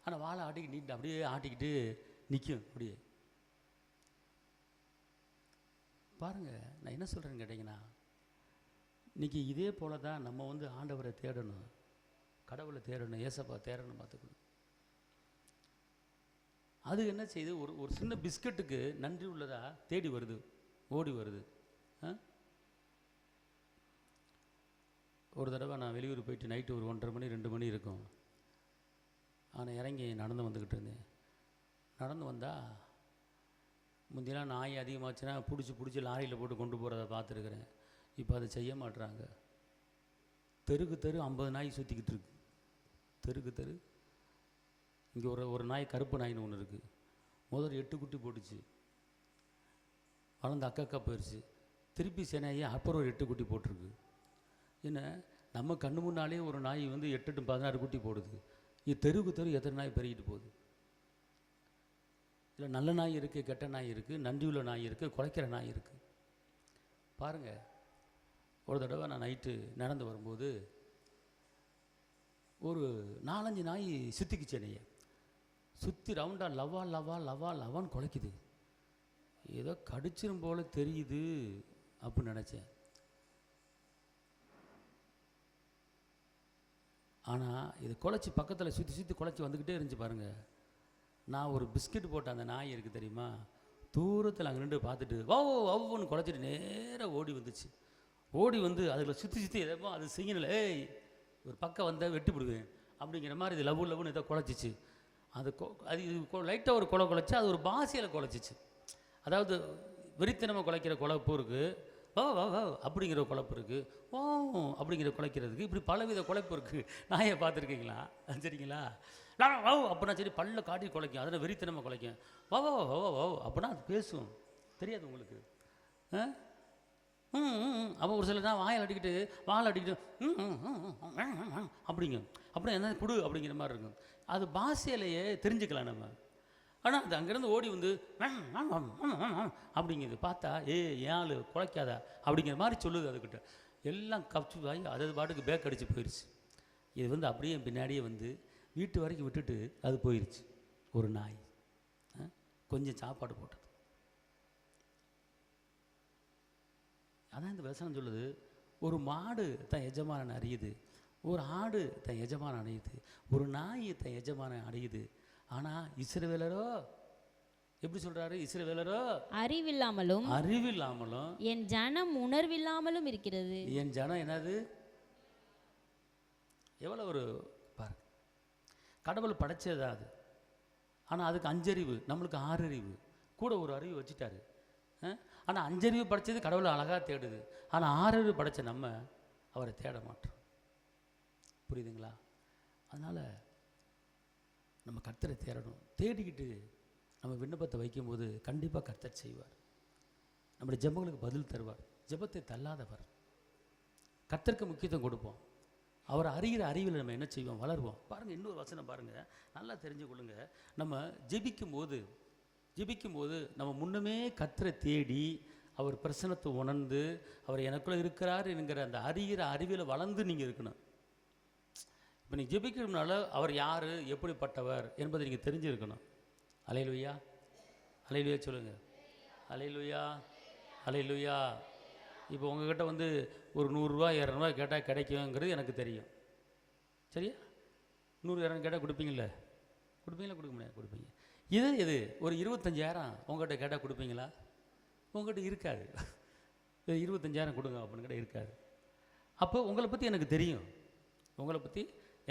ஆனால் வாழை ஆட்டிக்கிட்டு நீட்டு அப்படியே ஆட்டிக்கிட்டு நிற்கும். அப்படியே பாருங்கள். நான் என்ன சொல்கிறேன்னு கேட்டிங்கன்னா, இன்றைக்கி இதே போல தான் நம்ம வந்து ஆண்டவரை தேடணும், கடவுளை தேடணும், ஏசப்பா தேடணும். பார்த்துக்கணும். அது என்ன செய்யுது? ஒரு சின்ன பிஸ்கட்டுக்கு நன்றி உள்ளதா தேடி வருது, ஓடி வருது. ஒரு தடவை நான் வெளியூர் போயிட்டு நைட்டு ஒரு 1:30 மணி 2 மணி இருக்கும். ஆனால் இறங்கி நடந்து வந்துக்கிட்டு இருந்தேன். நடந்து வந்தால் முந்தியெல்லாம் நாய் அதிகமாச்சுன்னா பிடிச்சி லாரியில் போட்டு கொண்டு போகிறத பார்த்துருக்குறேன். இப்போ அதை செய்ய மாட்டுறாங்க. தெருக்கு தெரு 50 நாய் சுற்றிக்கிட்டு இருக்கு. தெருக்கு தெரு. இங்கே ஒரு நாய், கருப்பு நாயின்னு ஒன்று இருக்குது. முதல்ல 8 குட்டி போட்டுச்சு, வளர்ந்து அக்கா போயிடுச்சு. திருப்பி சேனையே அப்புறம் ஒரு 8 குட்டி போட்டிருக்கு. என்ன, நம்ம கண்ணு முன்னாலே ஒரு நாய் வந்து 8 to 16 குட்டி போடுது. இது தெருக்கு தெரு எத்தனை நாய் பெருகிட்டு போகுது. இல்லை நல்ல நாய் இருக்குது, கெட்ட நாய் இருக்குது, நன்றி உள்ள நாய் இருக்குது, குலைக்கிற நாய் இருக்குது. பாருங்கள். ஒரு தடவை நான் நைட்டு நடந்து வரும்போது ஒரு 4-5 நாய் சுற்றிக்குச்சு. என்னைய சுற்றி ரவுண்டாக லவா லவா லவா லவான்னு குலைக்குது. ஏதோ கடிச்சிரும் போல் தெரியுது அப்படின்னு நினச்சேன். ஆனால் இது குலைச்சி பக்கத்தில் சுற்றி குலைச்சி வந்துக்கிட்டே இருந்துச்சு. பாருங்கள். நான் ஒரு பிஸ்கட் போட்ட அந்த நாய் இருக்குது தெரியுமா, தூரத்தில் அங்கே நின்று பார்த்துட்டு ஒவ்வொன்று குலைச்சிட்டு நேராக ஓடி வந்துச்சு. ஓடி வந்து அதில் சுற்றி எதோ அது செய்யணும், ஏய் ஒரு பக்கம் வந்தால் வெட்டி விடுவேன் அப்படிங்கிற மாதிரி இது லவ்னு இதை குலைச்சிச்சு. அது அது லைட்டாக ஒரு குலைச்சி அது ஒரு பாஷையில் குலைச்சிச்சு. அதாவது வெறித்தனமாக குலைக்கிற குழப்பு இருக்குது, வா வா வா அப்படிங்கிற குழப்பு இருக்குது, ஓ அப்படிங்கிற குலைக்கிறதுக்கு, இப்படி பலவித குழப்பு இருக்குது. நாயை பார்த்துருக்கீங்களா? சரிங்களா? வா அப்படின்னா சரி பல்ல காட்டி குலைக்கும், அதில் வெறித்தனமாக குலைக்கும். வா வா வா வா வா அப்படின்னா அது பேசும். தெரியாது உங்களுக்கு? அப்போ ஒரு சில தான் வாயில் அடிக்கிட்டு அப்படிங்க, அப்புறம் என்ன குடு அப்படிங்கிற மாதிரி இருக்கும். அது பாஷையிலேயே தெரிஞ்சுக்கலாம் நம்ம. ஆனால் அது அங்கேருந்து ஓடி வந்து அப்படிங்கிறது பார்த்தா ஏன் குலைக்காதா அப்படிங்கிற மாதிரி சொல்லுது. அதுக்கிட்ட எல்லாம் கப்சி வாங்கி அது பாட்டுக்கு பேக் அடித்து போயிடுச்சு. இது வந்து அப்படியே பின்னாடியே வந்து வீட்டு வரைக்கும் விட்டுட்டு அது போயிடுச்சு. ஒரு நாய் கொஞ்சம் சாப்பாடு போட்டது. அதான் இந்த வசனம் சொல்லுது, ஒரு மாடு தன் எஜமானன் அறியுது, ஒரு ஆடு தன் எஜமானன் அடையுது, ஒரு நாய் தன் எஜமானன் அடையுது. ஆனால் இஸ்ரவேலரோ எப்படி சொல்றாரு? இஸ்ரவேலரோ அறிவில்லாமலும் என் ஜனம் உணர்வில்லாமலும் இருக்கிறது. என் ஜனம் என்னது? எவ்வளோ ஒரு பாரு, கடவுள் படைச்சதா அது. ஆனால் அதுக்கு 5 அறிவு, நம்மளுக்கு 6 அறிவு, கூட ஒரு அறிவு வச்சுட்டாரு. ஆனால் 5 அறிவு படைச்சது கடவுளை அழகாக தேடுது. ஆனால் 6 அறிவு படைச்ச நம்ம அவரை தேட மாட்டோம். புரியுதுங்களா? அதனால் நம்ம கர்த்தரை தேடணும். தேடிக்கிட்டு நம்ம விண்ணப்பத்தை வைக்கும்போது கண்டிப்பாக கர்த்தர் செய்வார். நம்முடைய ஜெபங்களுக்கு பதில் தருவார். ஜெபத்தை தள்ளாதவர். கர்த்தருக்கு முக்கியத்துவம் கொடுப்போம். அவர் அறிகிற அறிவில் நம்ம என்ன செய்வோம்? வளருவோம். பாருங்கள், இன்னொரு வசனம் பாருங்கள், நல்லா தெரிஞ்சு கொள்ளுங்க. நம்ம ஜெபிக்கும்போது நம்ம முன்னமே கர்த்தரை தேடி அவர் பிரசன்னத்தை உணர்ந்து அவர் எனக்குள்ளே இருக்கிறார் என்கிற அந்த அறிகிற அறிவில் வளர்ந்து நீங்கள் இருக்கணும். இப்போ நீங்கள் ஜெபிக்கிறதுனால அவர் யார், எப்படிப்பட்டவர் என்பதை நீங்கள் தெரிஞ்சிருக்கணும். அல்லேலூயா, அல்லேலூயா சொல்லுங்கள். அல்லேலூயா, அல்லேலூயா. இப்போ உங்ககிட்ட வந்து ஒரு 100 ரூபா 200 ரூபா கேட்டால் கிடைக்குங்கிறது எனக்கு தெரியும். சரியா? 100 200 கேட்டால் கொடுப்பீங்களா? கொடுக்க முடியாது. கொடுப்பீங்க. இது ஒரு 25,000 உங்கள்கிட்ட கேட்டால் கொடுப்பீங்களா? உங்கள்கிட்ட இருக்காது. 25,000 கொடுங்க அப்படின்னு கிட்ட இருக்காது. அப்போ உங்களை பற்றி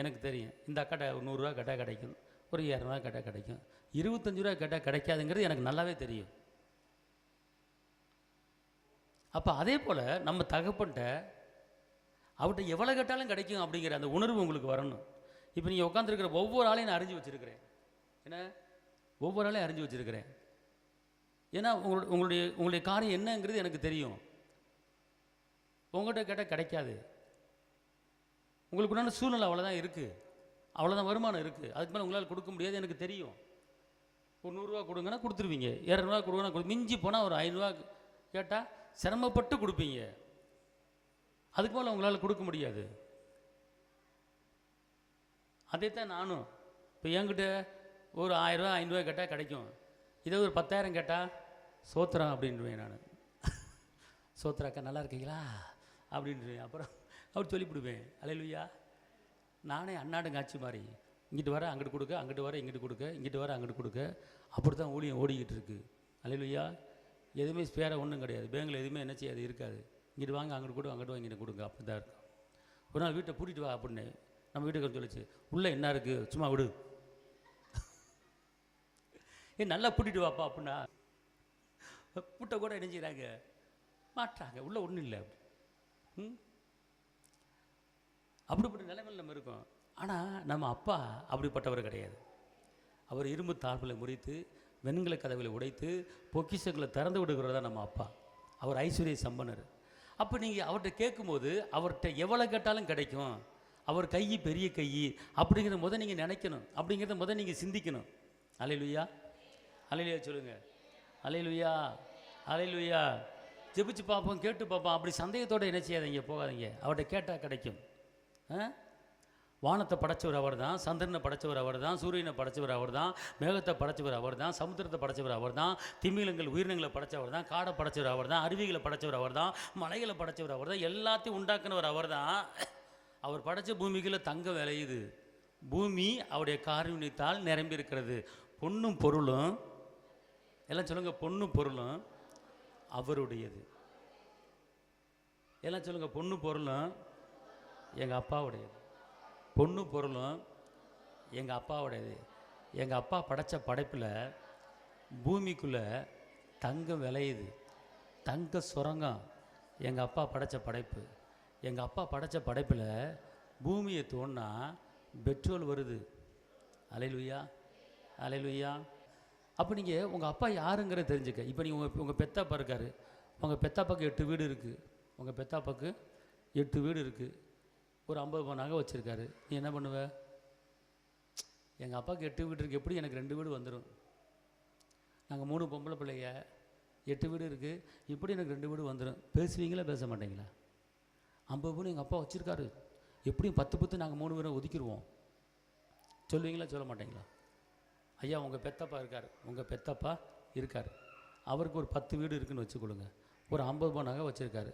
எனக்கு தெரியும். இந்த அக்காட்ட 100 ரூபா கேட்டால் கிடைக்கும், ஒரு 200 ரூபா கேட்டால் கிடைக்கும், 25 ரூபா கேட்டால் கிடைக்காதுங்கிறது எனக்கு நல்லாவே தெரியும். அப்போ அதே போல் நம்ம தகப்பன்ட்ட அவர்கிட்ட எவ்வளோ கேட்டாலும் கிடைக்கும் அப்படிங்கிற அந்த உணர்வு உங்களுக்கு வரணும். இப்போ நீங்கள் உட்காந்துருக்கிற ஒவ்வொரு ஆளையும் நான் அறிஞ்சு வச்சுருக்கிறேன். ஒவ்வொரு ஆளையும் அறிஞ்சு வச்சுருக்கிறேன். ஏன்னா உங்களுடைய காரியம் என்னங்கிறது எனக்கு தெரியும். உங்கள்கிட்ட கேட்டால் கிடைக்காது. உங்களுக்கு உண்டான சூழ்நிலை அவ்வளோதான் இருக்குது, அவ்வளோதான் வருமானம் இருக்குது, அதுக்கு மேலே உங்களால் கொடுக்க முடியாது எனக்கு தெரியும். ஒரு 100 ரூபா கொடுங்கன்னா கொடுத்துருவீங்க, 200 ரூபா கொடுங்கன்னா மிஞ்சி போனால் ஒரு 500 ரூபா கேட்டால் சிரமப்பட்டு கொடுப்பீங்க. அதுக்கு மேலே உங்களால் கொடுக்க முடியாது. அதே தான் நானும். இப்போ என்கிட்ட ஒரு 1000 ரூபா 500 ரூபா கேட்டால் கிடைக்கும். இதே ஒரு 10,000 கேட்டால் சோத்திரம் அப்படின்டுவேன். நான் சோத்திராக்கா நல்லா இருக்கீங்களா அப்படின்ட்டுவேன். அப்புறம் அவர் சொல்லிவிடுவேன். அல்லேலூயா. நானே அன்னாடுங்க ஆட்சி மாதிரி இங்கிட்டு வர அங்கிட்டு கொடுக்க, அங்கிட்டு வர இங்கிட்டு கொடுக்க, இங்கிட்டு வர அங்கிட்டு கொடுக்க, அப்படி தான் ஊழியம் ஓடிக்கிட்டு இருக்குது. அல்லேலூயா. எதுவுமே ஸ்பேராக ஒன்றும் கிடையாது. பேங்கில் எதுவுமே என்ன செய்யாது, இருக்காது. இங்கிட்டு வாங்க அங்கிட்டு கொடு, அங்கிட்டு வாங்க இங்கிட்டு கொடுங்க, அப்படி தான் இருக்கும். ஒரு நாள் வீட்டை பூட்டிட்டு வா அப்படின்னு நம்ம வீட்டுக்கு சொல்லிச்சு. உள்ளே என்ன இருக்குது, சும்மா விடு, நல்லா பூட்டிட்டு வாப்பா அப்படின்னா பூட்டை கூட என்ன செய்கிறாங்க, மாட்டுறாங்க. உள்ளே ஒன்றும் இல்லை. அப்படிப்பட்ட நிலைமையில் நம்ம இருக்கோம். ஆனால் நம்ம அப்பா அப்படிப்பட்டவர் கிடையாது. அவர் இரும்பு தாழ்வுகளை முறித்து வெண்கல கதவுகளை உடைத்து பொக்கிஷங்களை திறந்து விடுகிறதா நம்ம அப்பா. அவர் ஐஸ்வர்ய சம்பனர். அப்போ நீங்கள் அவர்கிட்ட கேட்கும்போது அவர்கிட்ட எவ்வளோ கேட்டாலும் கிடைக்கும். அவர் கை பெரிய கை அப்படிங்கிறத முதல் நீங்கள் நினைக்கணும், அப்படிங்கிறத முதல் நீங்கள் சிந்திக்கணும். அல்லேலூயா, அல்லேலூயா சொல்லுங்கள். அல்லேலூயா, அல்லேலூயா. ஜெபிச்சு பார்ப்போம், கேட்டு பார்ப்போம். அப்படி சந்தேகத்தோடு என்ன செய்யாதீங்க, போகாதீங்க. அவர்கிட்ட கேட்டால் கிடைக்கும். வானத்தை படைச்சவர் அவர் தான், சந்திரனை படைச்சவர் அவர் தான், சூரியனை படைச்சவர் அவர் தான், மேகத்தை படைச்சவர் அவர் தான், சமுத்திரத்தை படைச்சவர் அவர் தான், திமிங்கலங்கள் உயிரினங்களை படைச்சவர் தான், காடை படைச்சவர் அவர் தான், அருவிகளை படைச்சவர் அவர் தான், மலைகளை படைச்சவர் அவர் தான், எல்லாத்தையும் உண்டாக்குனவர் அவர் தான். அவர் படைச்ச பூமிகளை தங்கம் விளையுது. பூமி அவருடைய காருண்யத்தால் நிரம்பி இருக்கிறது. பொன்னும் பொருளும், எல்லாம் சொல்லுங்க, பொன்னும் பொருளும் அவருடையது. எல்லாம் சொல்லுங்க, பொண்ணு பொருளும் எங்கள் அப்பாவுடையது. பொண்ணு பொருளும் எங்கள் அப்பாவோடது. எங்கள் அப்பா படைத்த படைப்பில் பூமிக்குள்ளே தங்கம் விளையுது, தங்க சுரங்கம் எங்கள் அப்பா படைத்த படைப்பு. எங்கள் அப்பா படைத்த படைப்பில் பூமியை தோண்டினா பெட்ரோல் வருது. அல்லேலூயா, அல்லேலூயா. அப்போ நீங்கள் உங்கள் அப்பா யாருங்கிறத தெரிஞ்சுக்க. இப்போ நீங்கள் உங்கள் பெத்தாப்பா இருக்கார், உங்கள் பெத்தாப்பாக்கு 8 வீடு இருக்குது, உங்கள் பெத்தாப்பாக்கு 8 வீடு இருக்குது, ஒரு 50 பவுன் நகை வச்சுருக்காரு. நீ என்ன பண்ணுவ? எங்கள் அப்பாவுக்கு 8 வீடு இருக்குது, எப்படி எனக்கு 2 வீடு வந்துடும்? நாங்கள் 3 பொம்பளை பிள்ளைங்க, 8 வீடு இருக்குது, இப்படி எனக்கு 2 வீடு வந்துடும். பேசுவீங்களா பேச மாட்டீங்களா? 50 பவுன் எங்கள் அப்பா வச்சுருக்காரு, எப்படியும் 10 நாங்கள் 3 பேரை ஒதுக்கிடுவோம். சொல்லுவீங்களா சொல்ல மாட்டீங்களா? ஐயா உங்கள் பெத்தப்பா இருக்கார், உங்கள் பெத்தப்பா இருக்கார், அவருக்கு ஒரு 10 வீடு இருக்குதுன்னு வச்சுக்கொள்ளுங்க, ஒரு 50 பவுன் நகை வச்சுருக்காரு.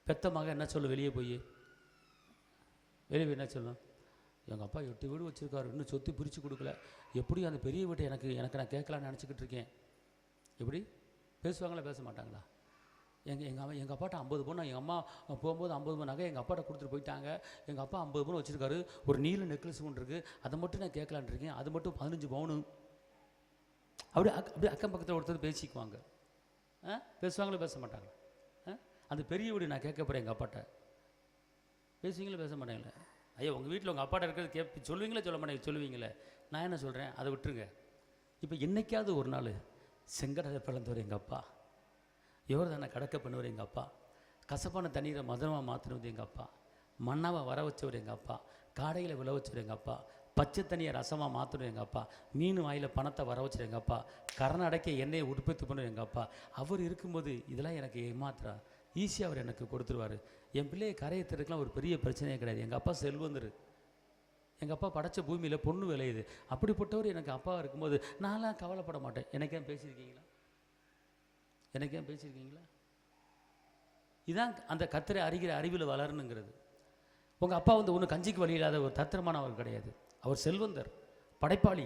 பெத்த மகன் என்ன சொல்லும்? வெளியே போய் என்ன சொல்லும்? எங்கள் அப்பா 8 வீடு வச்சுருக்காரு, இன்னும் சொத்து பிரித்து கொடுக்கல, எப்படி அந்த பெரிய வீட்டை எனக்கு நான் கேட்கலான்னு நினச்சிக்கிட்டு இருக்கேன். எப்படி பேசுவாங்களா பேச மாட்டாங்களா? எங்கள் அப்பாட்ட 50 பவுன், எங்கள் அம்மா போகும்போது 50 பவுன் நகை எங்கள் அப்பாட்ட கொடுத்துட்டு போயிட்டாங்க. எங்கள் அப்பா 50 பவுன் வச்சுருக்காரு, ஒரு நீல நெக்லஸ் ஒன்று இருக்குது, அதை மட்டும் நான் கேட்கலான் இருக்கேன், அது மட்டும் 15 பவுனு. அப்படி அக்கம் பக்கத்தில் ஒருத்தர் பேசிக்குவாங்க. பேசுவாங்களா பேச மாட்டாங்களா? அந்த பெரிய வீடு நான் கேட்க போகிறேன் எங்கள் அப்பாட்ட, பேசுவீங்களா பேச மாட்டாங்களே? ஐயா உங்கள் வீட்டில் உங்கள் அப்பாட்ட இருக்கிறது சொல்லுவீங்களா சொல்ல மாட்டேங்க? சொல்லுவீங்களே. நான் என்ன சொல்கிறேன், அதை விட்டுருங்க. இப்போ என்றைக்காவது ஒரு நாள் செங்கடலை பிளந்தவர் எங்கள் அப்பா, எவர் தானே கடக்க பண்ணுவார் எங்கள் அப்பா, கசப்பான தண்ணீரை மதுரமாக மாற்றினது எங்கள் அப்பா, மண்ணாவை வர வச்சவர் எங்கள் அப்பா, காடையில் விழ வச்சவர் எங்கள் அப்பா, பச்சை தண்ணியை ரசமாக மாற்றணும் எங்கள் அப்பா, மீன் வாயில் பணத்தை வர வச்சுரு எங்கள் அப்பா, கரண அடைக்க எண்ணெயை உற்பத்தி பண்ணும் எங்கள் அப்பா. அவர் இருக்கும்போது இதெல்லாம் எனக்கு ஏமாத்துறா, ஈஸியாக அவர் எனக்கு கொடுத்துருவார். என் பிள்ளையை கரையத்திற்கெலாம் ஒரு பெரிய பிரச்சனையே கிடையாது. எங்கள் அப்பா செல்வந்தர், எங்கள் அப்பா படைச்ச பூமியில் பொண்ணு விளையுது. அப்படிப்பட்டவர் எனக்கு அப்பா இருக்கும்போது நான்லாம் கவலைப்பட மாட்டேன். எனக்கேன் பேசியிருக்கீங்களா? எனக்கேன் பேசியிருக்கீங்களா? இதான் அந்த கர்த்தரை அறிகிற அறிவில் வளரணுங்கிறது. உங்கள் அப்பா ஒன்று கஞ்சிக்கு வழி இல்லாத ஒரு தத்திரமானவர் கிடையாது. அவர் செல்வந்தர், படைப்பாளி,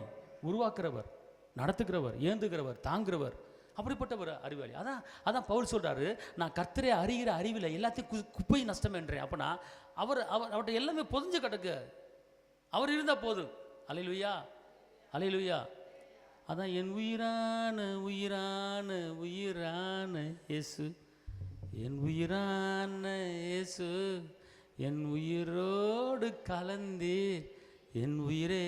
உருவாக்குறவர், நடத்துகிறவர், ஏந்துகிறவர், தாங்குகிறவர், அப்படிப்பட்டவர் அறிவாளி. அதான் பவுல் சொல்கிறாரு, நான் கர்த்தரை அறிகிற அறிவில் எல்லாத்தையும் குப்பை நஷ்டம் என்றேன். அப்போனா அவர்கிட்ட எல்லாமே பொதிஞ்சு கிடக்கு, அவர் இருந்தால் போதும். அல்லேலூயா, அல்லேலூயா. அதான் என் உயிரான உயிரான உயிரான இயேசு, என் உயிரான இயேசு, என் உயிரோடு கலந்தே, என் உயிரே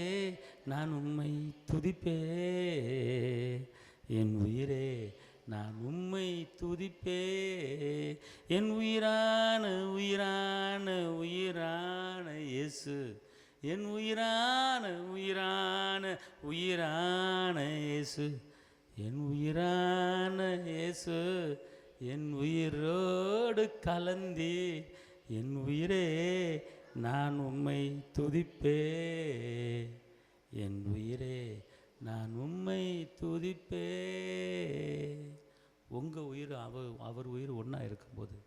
நான் உம்மை துதிப்பே, என் உயிரே நான் உம்மை துதிப்பே, என் உயிரான உயிரான உயிரான இயேசு, என் உயிரான உயிரான உயிரான இயேசு, என் உயிரான இயேசு, என் உயிரோடு கலந்தி, என் உயிரே நான் உம்மை துதிப்பே, என் உயிரே நான் உம்மை துதிப்பே. உங்கள் உயிர் அவர் உயிர் ஒன்றா இருக்கும்போது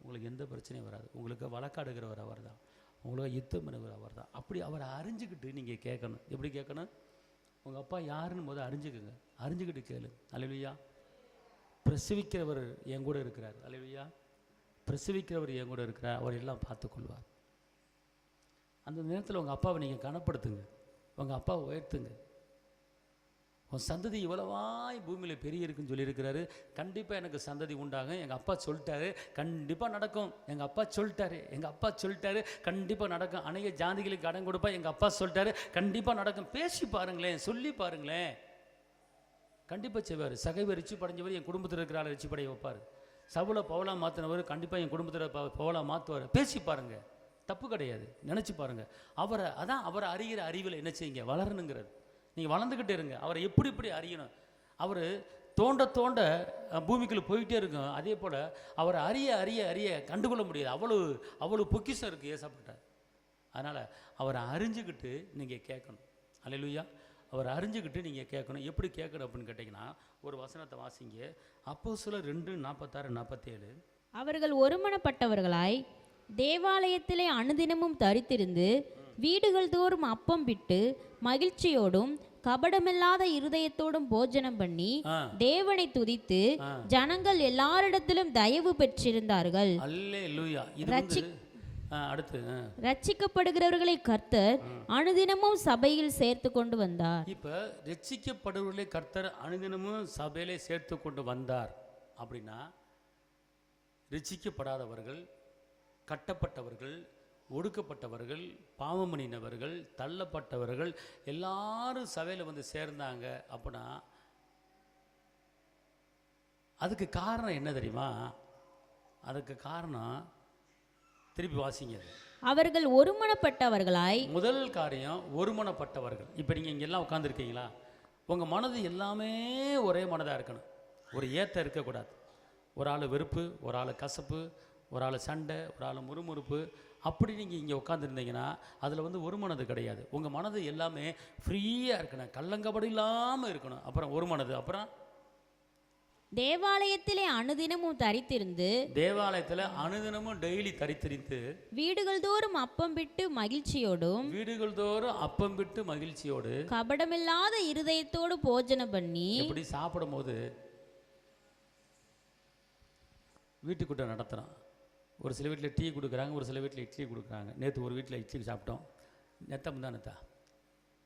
உங்களுக்கு எந்த பிரச்சனையும் வராது. உங்களுக்கு வழக்காடுகிறவர் அவர் தான், உங்களுக்கு யுத்தம் பண்ணுகிறவர் அவர் தான். அப்படி அவரை அறிஞ்சிக்கிட்டு நீங்கள் கேட்கணும். எப்படி கேட்கணும்? உங்கள் அப்பா யாருன்னு முதல் அறிஞ்சுக்குங்க, அறிஞ்சிக்கிட்டு கேளு. அல்லேலூயா. பிரசவிக்கிறவர் என் கூட இருக்கிறார். அல்லேலூயா. பிரசவிக்கிறவர் என் கூட இருக்கிறார், அவர் எல்லாம் பார்த்துக்கொள்வார். அந்த நேரத்தில் உங்கள் அப்பாவை நீங்கள் கனப்படுத்துங்க, உங்கள் அப்பாவை உயர்த்துங்க. உன் சந்ததி இவ்வளவாய் பூமியில் பெரிய இருக்குன்னு சொல்லியிருக்கிறாரு, கண்டிப்பாக எனக்கு சந்ததி உண்டாகும். எங்கள் அப்பா சொல்லிட்டாரு, கண்டிப்பாக நடக்கும். எங்கள் அப்பா சொல்லிட்டாரு, எங்கள் அப்பா சொல்லிட்டாரு, கண்டிப்பாக நடக்கும். அநேக ஜாதிகளுக்கு கடன் கொடுப்பா, எங்கள் அப்பா சொல்லிட்டாரு, கண்டிப்பாக நடக்கும். பேசி பாருங்களேன், சொல்லி பாருங்களேன், கண்டிப்பாக செய்வார். சகைவர் ரிச்சி படைஞ்சவர் என் குடும்பத்தில் இருக்கிறாள் ரிச்சி படைய வைப்பார். சவுளை பவுலாக மாற்றினவர் கண்டிப்பாக என் குடும்பத்தில் பவுலாக மாற்றுவார். பேசி பாருங்கள், தப்பு கிடையாது. நினச்சி பாருங்கள். அவரை அறிகிற அறிவில் என்ன செய்யுங்க, வளரணுங்கிறது. நீங்கள் வளர்ந்துக்கிட்டே இருங்க. அவரை எப்படி அறியணும். அவர் தோண்ட தோண்ட பூமிக்குள்ளே போயிட்டே இருக்கும். அதே போல் அவரை அறிய கண்டுகொள்ள முடியாது. அவ்வளோ பொக்கிஷம் இருக்குது ஏசப்பட்ட. அதனால் அவரை அறிஞ்சுக்கிட்டு நீங்கள் கேட்கணும். அல்லேலூயா. அவரை அறிஞ்சுக்கிட்டு நீங்கள் கேட்கணும். எப்படி கேட்கணும் அப்படின்னு கேட்டிங்கன்னா, ஒரு வசனத்தை வாசிங்க. அப்போஸ்தலர் 2:46-47. அவர்கள் ஒருமனப்பட்டவர்களாய் தேவாலயத்திலே அனுதினமும் தரித்திருந்து வீடுகள் தோறும் அப்பம் விட்டு மகிழ்ச்சியோடும் கபடமில்லாத இருதயத்தோடும் போஜனம் பண்ணி தேவனை துதித்து ஜனங்கள் எல்லாரிடத்திலும் தயவு பெற்றிருந்தார்கள். அல்லேலூயா. அடுத்து ரட்சிக்கப்படுகிறவர்களை கர்த்தர் அனுதினமும் சபையில் சேர்த்து கொண்டு வந்தார். இப்ப ரட்சிக்கப்படுவர்களை கர்த்தர் அனுதினமும் சபையிலே சேர்த்து கொண்டு வந்தார் அப்படின்னா, ரட்சிக்கப்படாதவர்கள், கட்டப்பட்டவர்கள், ஒடுக்கப்பட்டவர்கள், பாவம் பண்ணினவர்கள், தள்ளப்பட்டவர்கள் எல்லாரும் சபையில் வந்து சேர்ந்தாங்க அப்படின்னா அதுக்கு காரணம் என்ன தெரியுமா? அதுக்கு காரணம் திருப்பி வாசிங்க. அவர்கள் ஒருமனப்பட்டவர்களாய், முதல் காரியம் ஒருமனப்பட்டவர்கள். இப்போ நீங்கள் இங்கே எல்லாம் உட்காந்துருக்கீங்களா? உங்கள் மனது எல்லாமே ஒரே மனதாக இருக்கணும். ஒரு ஏற்ற இருக்கக்கூடாது. ஒரு ஆள் வெறுப்பு, ஒரு ஆள் கசப்பு, ஒரு ஆள் சண்டை, ஒரு ஆள் முறுமுறுப்பு, அப்படி நீங்கள் இங்கே உட்காந்துருந்தீங்கன்னா அதில் வந்து ஒரு மனது கிடையாது. உங்கள் மனது எல்லாமே ஃப்ரீயாக இருக்கணும், கள்ளங்கபடி இல்லாமல் இருக்கணும். அப்புறம் ஒரு மனது. அப்புறம் தேவாலயத்திலே அனுதினமும் தரித்திருந்து, தேவாலயத்தில் அனுதினமும் டெய்லி தரித்திருந்து, வீடுகள் தோறும் அப்பம் விட்டு மகிழ்ச்சியோடும், வீடுகள் தோறும் அப்பம் விட்டு மகிழ்ச்சியோடு, கபடமில்லாத இருதயத்தோடு போஜனம் பண்ணி. இப்படி சாப்பிடும் போது வீட்டுக்கூட்டம் நடத்துகிறோம். ஒரு சில வீட்டில் டீ கொடுக்குறாங்க, ஒரு சில வீட்டில் இட்லி கொடுக்குறாங்க. நேற்று ஒரு வீட்டில் இட்லி சாப்பிட்டோம்.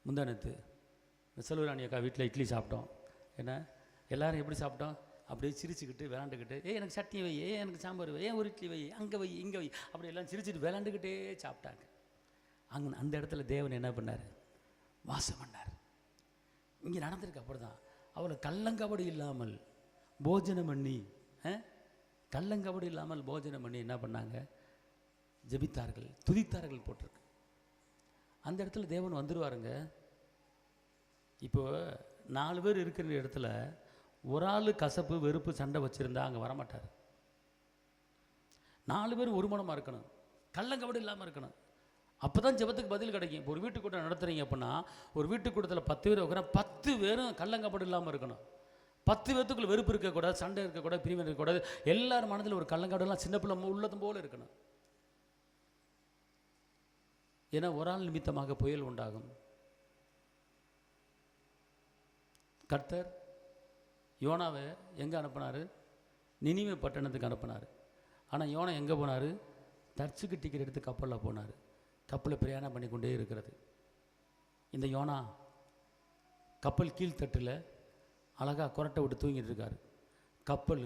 முந்தானத்து செல்வராணி அக்கா வீட்டில் இட்லி சாப்பிட்டோம். ஏன்னா எல்லோரும் எப்படி சாப்பிட்டோம்? அப்படியே சிரிச்சுக்கிட்டு விளாண்டுக்கிட்டு, எனக்கு சட்னி வை, எனக்கு சாம்பார் வை, ஒரு இட்லி வை, அங்கே வை, இங்கே வை, அப்படி எல்லாம் சிரிச்சுட்டு விளாண்டுக்கிட்டே சாப்பிட்டாங்க. அந்த இடத்துல தேவன் என்ன பண்ணார்? வாசம் பண்ணார். இங்கே நடந்திருக்கு அப்படி தான். அவளை கள்ளங்கபடி இல்லாமல் போஜனம் பண்ணி, கள்ளங்கபடி இல்லாமல் போஜனம் பண்ணி என்ன பண்ணாங்க? ஜெபித்தார்கள், துதித்தார்கள் போட்டிருக்கு. அந்த இடத்துல தேவன் வந்துடுவாருங்க. இப்போ 4 பேர் இருக்கிற இடத்துல ஒரு ஆள் கசப்பு, வெறுப்பு, சண்டை வச்சுருந்தா அங்கே வரமாட்டார். 4 பேர் ஒரு மனமாக இருக்கணும், கள்ளங்கபடி இல்லாமல் இருக்கணும். அப்போ தான் ஜெபத்துக்கு பதில் கிடைக்கும். இப்போ ஒரு வீட்டுக்கூட்டம் நடத்துகிறீங்க அப்படின்னா, ஒரு வீட்டுக்கூட்டத்தில் 10 பேர் வைக்கிறேன், 10 பேரும் கள்ளங்கபடி இல்லாமல் இருக்கணும். 10 பேர்த்துக்குள்ள வெறுப்பு இருக்கக்கூடாது, சண்டை இருக்கக்கூடாது, பிரிவு இருக்கக்கூடாது. எல்லார் மனதில் ஒரு கள்ளங்கபடிலாம் சின்ன பிள்ளை உள்ளதும் போல இருக்கணும். ஏன்னா ஒரு ஆள் நிமித்தமாக புயல் உண்டாகும். கர்த்தர் யோனாவை எங்கே அனுப்பினார்? நினிவே பட்டணத்துக்கு அனுப்பினார். ஆனால் யோனா எங்கே போனார்? தர்சுக்கு டிக்கெட் எடுத்து கப்பலில் போனார். கப்பலில் பிரயாணம் பண்ணி கொண்டே இருக்கிறது. இந்த யோனா கப்பல் கீழ்த்தட்டில் அழகாக கொரட்டை விட்டு தூங்கிட்டு இருக்கார். கப்பல்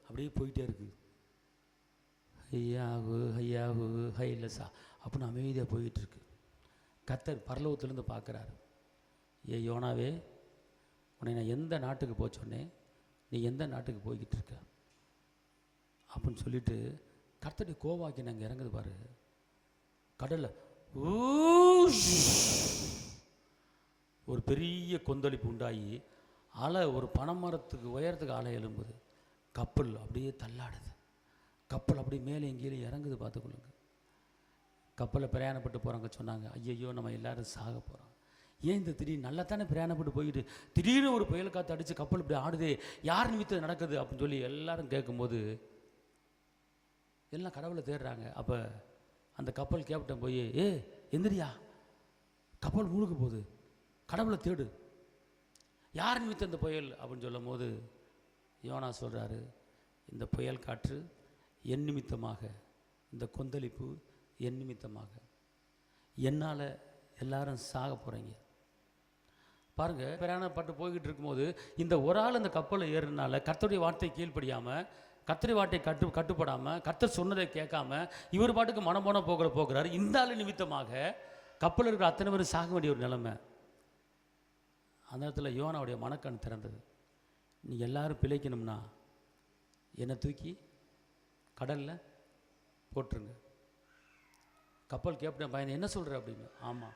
அப்படியே போயிட்டே இருக்குது. ஐயாகு ஐயாகு ஹைலசா அப்படின்னு அமைதியாக போயிட்டுருக்கு. கர்த்தர் பரலோகத்திலேருந்து பார்க்குறாரு. யோனாவே, உன்னை நான் எந்த நாட்டுக்கு போக சொன்னேன், நீ எந்த நாட்டுக்கு போய்கிட்டு இருக்க அப்படின்னு சொல்லிட்டு கர்த்தருடைய கோவாக்கி நாங்கள் இறங்குது பாரு. கடலில் ஒரு பெரிய கொந்தளிப்பு உண்டாகி அலை ஒரு பனைமரத்துக்கு உயரத்துக்கு அலை எழும்புது. கப்பல் அப்படியே தள்ளாடுது. கப்பல் அப்படியே மேலே எங்கேயும் இறங்குது. பார்த்துக்கொள்ளுங்க. கப்பலில் பிரயாணப்பட்டு போகிறாங்க. சொன்னாங்க, ஐயையோ நம்ம எல்லோரும் சாக போகிறோம். ஏன் இந்த திடீர்னு நல்லா தானே பிரயாணப்பட்டு போயிட்டு திடீர்னு ஒரு புயல் காற்று அடித்து கப்பல் இப்படி ஆடுதே, யார் நிமித்தம் நடக்குது அப்படின்னு சொல்லி எல்லாரும் கேட்கும்போது எல்லாம் கடவுளை தேடுறாங்க. அப்போ அந்த கப்பல் கேப்டன் போய், எந்திரியா, கப்பல் முழுக்க போகுது, கடவுளை தேடு, யார் நிமித்தம் இந்த புயல் அப்படின்னு சொல்லும் போது யோனா சொல்கிறாரு, இந்த புயல் காற்று என் நிமித்தமாக, இந்த கொந்தளிப்பு என் நிமித்தமாக, என்னால் எல்லாரும் சாக போகிறீங்க. பாருங்கள், பிரயாணப்பட்டு போய்கிட்டு இருக்கும்போது இந்த ஒரு ஆள் அந்த கப்பலில் ஏறினால கர்த்தருடைய வார்த்தை கீழ்ப்படியாமல், கர்த்தருடைய வார்த்தை கட்டுப்படாமல், கர்த்தர் சொன்னதை கேட்காம இவர் பாட்டுக்கு மனம் போன போகிறாரு. இந்த ஆள் நிமித்தமாக கப்பலில் இருக்கிற அத்தனை பேரும் சாக வேண்டிய ஒரு நிலைமை. அந்த இடத்துல யோனாவுடைய மனக்கண் திறந்தது. நீ எல்லாரும் பிழைக்கணும்னா என்னை தூக்கி கடலில் போட்டுருங்க. கப்பல் கேப்டன் பையன் என்ன சொல்கிற அப்படின்னு. ஆமாம்,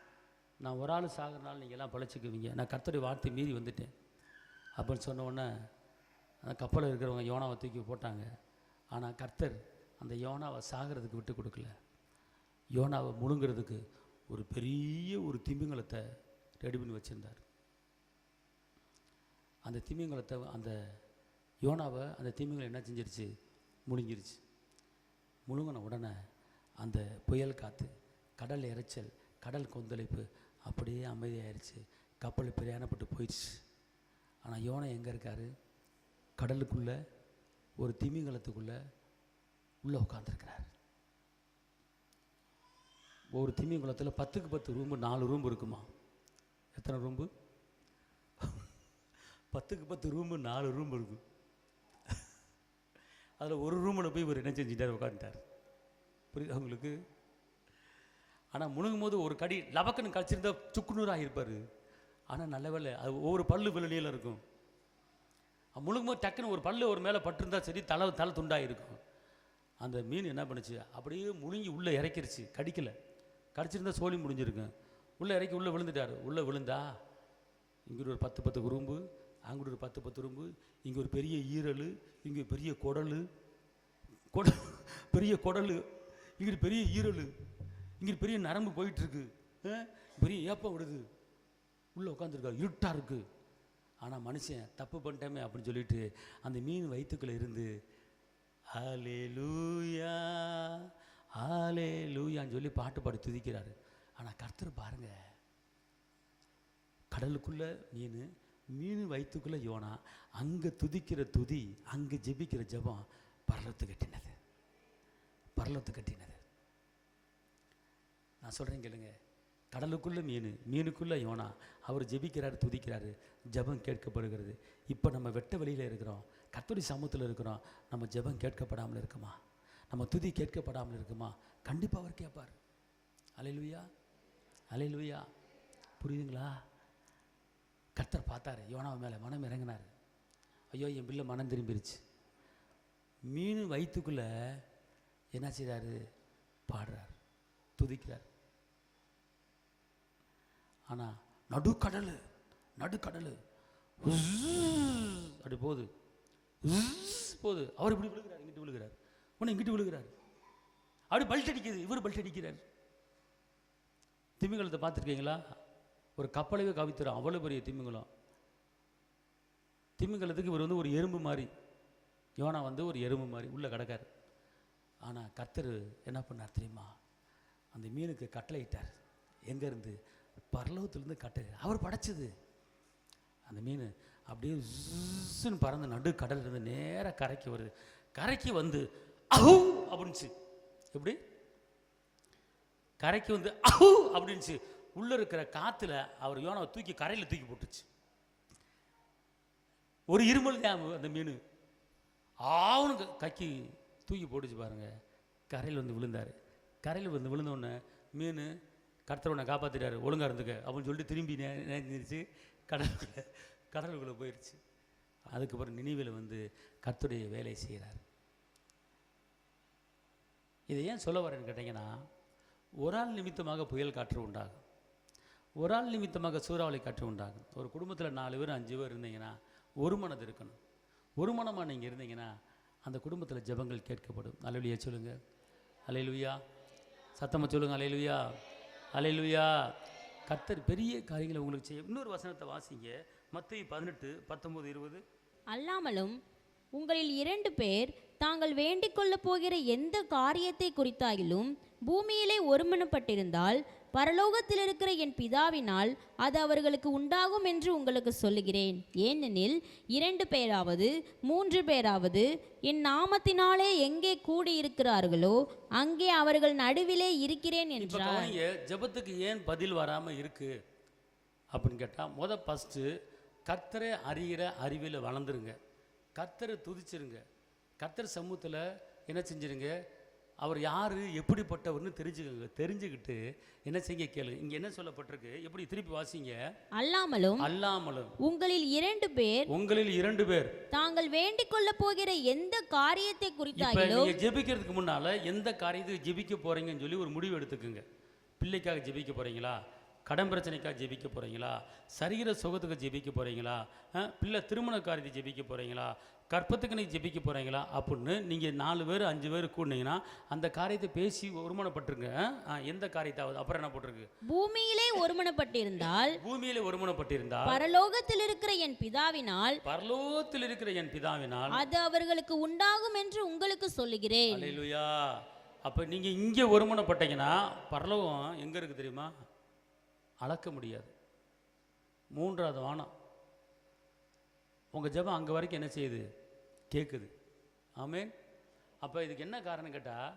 நான் ஒரு ஆள் சாகிறனால நீங்கள் எல்லாம் பிழைச்சிக்குவீங்க, நான் கர்த்தருடைய வார்த்தை மீறி வந்துட்டேன் அப்படின்னு சொன்ன உடனே அந்த கப்பலில் இருக்கிறவங்க யோனாவை தூக்கி போட்டாங்க. ஆனால் கர்த்தர் அந்த யோனாவை சாகிறதுக்கு விட்டு கொடுக்கல. யோனாவை முழுங்கிறதுக்கு ஒரு பெரிய ஒரு திமிங்கலத்தை ரெடி பண்ணி வச்சுருந்தார். அந்த திமிங்கலத்தை அந்த யோனாவை அந்த திமிங்கலம் என்ன செஞ்சிருச்சு? முழுங்கிருச்சு. முழுங்கின உடனே அந்த புயல் காற்று, கடல் இறைச்சல், கடல் கொந்தளிப்பு அப்படியே அமைதியாயிருச்சு. கப்பல் பிரயாணப்பட்டு போயிடுச்சு. ஆனால் யோனா எங்கே இருக்கார்? கடலுக்குள்ளே ஒரு திமிங்கலத்துக்குள்ளே உள்ளே உட்காந்துருக்கிறார். ஒரு திமிங்கலத்தில் 10க்கு 10 ரூம்பு, 4 ரூம்பு இருக்குமா? எத்தனை ரூம்பு? 10க்கு 10 ரூம்பு, 4 ரூம்பு இருக்கும். அதில் ஒரு ரூமில் போய் இவர் என்ன செஞ்சுட்டார், உட்காந்துட்டார். புரியுது உங்களுக்கு? ஆனால் முழுங்கும் போது ஒரு கடி லபக்குன்னு கழிச்சிருந்தா சுக்குநூறாக இருப்பார். ஆனால் நல்ல வேலை அது ஒவ்வொரு பல்லு வெளியில் இருக்கும். முழுங்கும் போது டக்குன்னு ஒரு பல்லு ஒரு மேலே பட்டிருந்தா சரி, தலை துண்டாக இருக்கும். அந்த மீன் என்ன பண்ணுச்சு, அப்படியே முழுங்கி உள்ளே இறக்கிருச்சு. கடிக்கலை, கடிச்சிருந்தா சோழி முடிஞ்சிருக்கும். உள்ளே இறக்கி உள்ளே விழுந்துட்டார். உள்ளே விழுந்தா இங்கே ஒரு 10 உறும்பு, அங்கிட்டு ஒரு 10 உறும்பு, இங்கே ஒரு பெரிய ஈரல், இங்கே பெரிய குடல், பெரிய குடல், இங்கிட்டு பெரிய ஈரல், இங்கிட்டு பெரிய நரம்பு போயிட்டுருக்கு, பெரிய ஏப்பம் விடுது. உள்ளே உட்காந்துருக்காரு, இருட்டாக இருக்குது. ஆனால் மனுஷன் தப்பு பண்ணிட்டேமே அப்படின்னு சொல்லிட்டு அந்த மீன் வயிற்றுக்குள்ளே இருந்து ஹல்லேலூயா ஹல்லேலூயான்னு சொல்லி பாட்டு பாடி துதிக்கிறாரு. ஆனால் கர்த்தர் பாருங்க, கடலுக்குள்ளே மீன் வயிற்றுக்குள்ளே யோனா, அங்கே துதிக்கிற துதி, அங்கே ஜெபிக்கிற ஜெபம் பரலத்து கட்டினது, பரலத்து கட்டினது. நான் சொல்கிறேன் கேளுங்க, கடலுக்குள்ளே மீனுக்குள்ளே யோனா, அவர் ஜெபிக்கிறாரு, துதிக்கிறாரு, ஜெபம் கேட்கப்படுகிறது. இப்போ நம்ம வெட்ட வெளியில் இருக்கிறோம், கர்த்தருடைய சமூகத்தில் இருக்கிறோம். நம்ம ஜெபம் கேட்கப்படாமல் இருக்குமா? நம்ம துதி கேட்கப்படாமல் இருக்குமா? கண்டிப்பாக அவர் கேட்பார். அல்லேலூயா அல்லேலூயா. புரியுதுங்களா? கர்த்தர் பார்த்தாரு, யோனாவை மேலே மனம் இறங்கினார். ஐயோ, என் பிள்ளை மனம் திரும்பிருச்சு. மீன் வயிற்றுக்குள்ளே என்ன செய்கிறாரு? பாடுறார், துதிக்கிறார். ஆனால் நடுக்கடல் அப்படி போகுது. அவர் இப்படி விழுகிறார், இங்கிட்டு விழுகிறார், உன்னை இங்கிட்டு விழுகிறார். அப்படி பல்ட் அடிக்குது, இவர் பல்ட் அடிக்கிறார். திமிங்கலத்தை பார்த்துருக்கீங்களா? ஒரு கப்பலவே கவித்துறோம், அவ்வளோ பெரிய திமிங்கலம். திமிங்கலத்துக்கு இவர் ஒரு எறும்பு மாதிரி, யோனா ஒரு எறும்பு மாதிரி உள்ளே கிடக்கார். ஆனால் கர்த்தர் என்ன பண்ணார் தெரியுமா? அந்த மீனுக்கு கட்டளையிட்டார். எங்கேருந்து? பரலோகத்திலேருந்து கட்டளை. அவர் படைச்சது. அந்த மீன் அப்படியே ஜுன்னு பறந்து நடு கடல் இருந்து நேராக கரைக்கு வருது. கரைக்கு வந்து அஹூ அப்படின்ச்சு. எப்படி? கரைக்கு வந்து அஹூ அப்படின்ச்சு. உள்ளே இருக்கிற காற்றுல அவர் யோனாவை தூக்கி கரையில் தூக்கி போட்டுச்சு. ஒரு இருமல் தான் அந்த மீன் ஆவனுக்கு கக்கி தூக்கி போட்டுச்சு பாருங்க. கரையில் விழுந்தார். கரையில் விழுந்தோடனே மீன் கர்த்தர் உன்னை காப்பாற்றிட்டாரு, ஒழுங்காக இருந்துக்க அப்படின்னு சொல்லிட்டு திரும்பி நினைச்சு கடலுக்குள்ளே போயிடுச்சு. அதுக்கப்புறம் நினைவில் கர்த்தருடைய வேலையை செய்கிறார். இதை ஏன் சொல்ல வரேன்னு கேட்டிங்கன்னா, ஒரு ஆள் நிமித்தமாக புயல் காற்று உண்டாகும், ஒரு ஆள் நிமித்தமாக சூறாவளி காற்று உண்டாகும். ஒரு குடும்பத்தில் 4 பேர் 5 பேர் இருந்தீங்கன்னா ஒரு மனது இருக்கணும். ஒரு மனமாக நீங்கள் இருந்தீங்கன்னா அந்த குடும்பத்தில் ஜெபங்கள் கேட்கப்படும். அல்லேலூயா சொல்லுங்க, அல்லேலூயா. சத்தமாக சொல்லுங்க, அல்லேலூயா அல்லேலூயா. கர்த்தர் பெரிய காரியங்களை உங்களுக்கு செய்ய. இன்னொரு வசனத்தை வாசிங்க, மத்தேயு 18, 19, 20. அல்லாமலும் உங்களில் 2 பேர் தாங்கள் வேண்டிக் கொள்ள போகிற எந்த காரியத்தை குறித்தாயிலும் பூமியிலே ஒருமனப்பட்டிருந்தால் பரலோகத்தில் இருக்கிற என் பிதாவினால் அது அவர்களுக்கு உண்டாகும் என்று உங்களுக்கு சொல்லுகிறேன். ஏனெனில் 2 பேராவது 3 பேராவது என் நாமத்தினாலே எங்கே கூடியிருக்கிறார்களோ அங்கே அவர்கள் நடுவிலே இருக்கிறேன் என்றார். ஜெபத்துக்கு ஏன் பதில் வராமல் இருக்கு அப்படின்னு கேட்டால், ஃபஸ்ட்டு கர்த்தரை அறிகிற அறிவில் வளர்ந்துருங்க. கர்த்தரை துதிச்சிருங்க. கர்த்தர் சமூகத்தில் என்ன செஞ்சிருங்க? அவர் யார், எப்படிப்பட்டவர்னு தெரிஞ்சுக்கிட்டு என்ன செய்ய கேளுங்க. இங்கே என்ன சொல்லப்பட்டிருக்கு? எப்படி? திருப்பி வாசிங்க. அல்லாமலும் உங்களில் 2 பேர் தாங்கள் வேண்டிக் கொள்ள போகிற எந்த காரியத்தை குறித்தாயிலோ. நீங்க ஜெபிக்கிறதுக்கு முன்னால எந்த காரியத்தை ஜெபிக்க போறீங்கன்னு சொல்லி ஒரு முடிவு எடுத்துக்குங்க. பிள்ளைக்காக ஜெபிக்க போறீங்களா? கடன் பிரச்சனைக்காக ஜெபிக்க போகிறீங்களா? சரீர சுகத்துக்கு ஜெபிக்க போகிறீங்களா? பிள்ளை திருமண காரியத்தை ஜெபிக்க போகிறீங்களா? கற்பத்துக்கு நீங்கள் ஜெபிக்க போகிறீங்களா? அப்படின்னு நீங்கள் 4 பேர் 5 பேர் கூட்டினீங்கன்னா அந்த காரியத்தை பேசி ஒருமனப்பட்டிருங்க. எந்த காரியத்தாவது அப்புறம் என்ன போட்டிருக்கு? பூமியிலே ஒருமனப்பட்டிருந்தால் பரலோகத்தில் இருக்கிற என் பிதாவினால் அது அவர்களுக்கு உண்டாகும் என்று உங்களுக்கு சொல்லுகிறேன். அல்லேலூயா. அப்போ நீங்கள் இங்கே ஒருமனப்பட்டீங்கன்னா பரலோகம் எங்கே இருக்குது தெரியுமா? அளக்க முடியாது. 3வது வானம். உங்கள் ஜெபம் அங்கே வரைக்கும் என்ன செய்யுது? கேட்குது. ஆமென். அப்போ இதுக்கு என்ன காரணம் கேட்டால்,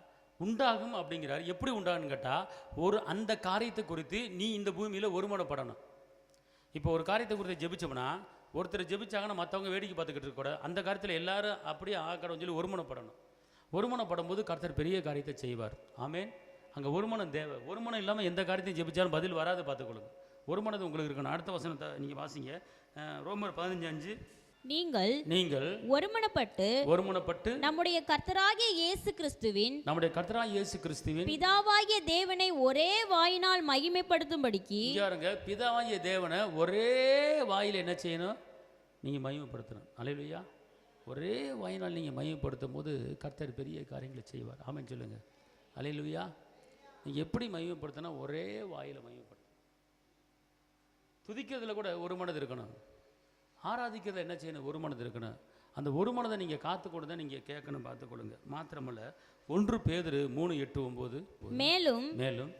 உண்டாகும் அப்படிங்கிறார். எப்படி உண்டாகுன்னு கேட்டால் அந்த காரியத்தை குறித்து நீ இந்த பூமியில் ஒருமனப்படணும். இப்போ ஒரு காரியத்தை குறித்து ஜெபிச்சோம்னா, ஒருத்தர் ஜெபிச்சாங்கன்னா மற்றவங்க வேடிக்கை பார்த்துக்கிட்டு இருக்கக்கூடாது. அந்த காரியத்தில் எல்லாரும் அப்படியே ஆக்கணும்னு சொல்லி ஒருமனப்படணும். ஒருமனப்படும் போது கர்த்தர் பெரிய காரியத்தை செய்வார். ஆமேன். அங்கே ஒருமனம் தேவை. ஒருமனம் இல்லாமல் எந்த காரியத்தையும் ஜெபிச்சாலும் பதில் வராது, பார்த்துக்கொள்ளுங்க. ஒருமனது உங்களுக்கு இருக்கணும். அடுத்த வசனத்தை நீங்கள் வாசிங்க. ரோமர் 15:5. நீங்கள் ஒருமனப்பட்டு நம்முடைய கர்த்தராகிய இயேசு கிறிஸ்துவின் பிதாவாகிய தேவனை ஒரே வாயினால் மகிமைப்படுத்தும்படிக்கு, பிதாவாகிய தேவனை ஒரே வாயில் என்ன செய்யணும்? நீங்கள் மகிமைப்படுத்தணும். அல்லேலூயா. ஒரே வாயினால் நீங்கள் மகிமைப்படுத்தும் போது கர்த்தர் பெரிய காரியங்களை செய்வார். ஆமென் சொல்லுங்கள். அல்லேலூயா. நீங்கள் எப்படி மகிமைப்படுத்தினா ஒரே வாயில் மகிமைப்படுத்தணும். துதிக்கிறதுல கூட ஒரு மனது இருக்கணும். ஆராதிக்கிறத என்ன செய்யணும்? ஒரு மனது இருக்கணும். அந்த ஒரு மனதை நீங்கள் காத்துக்கொண்டு தான் நீங்கள் கேட்கணும், பார்த்துக்கொள்ளுங்க. மாத்திரமல்ல, 1 பேதுரு 3:8-9. மேலும்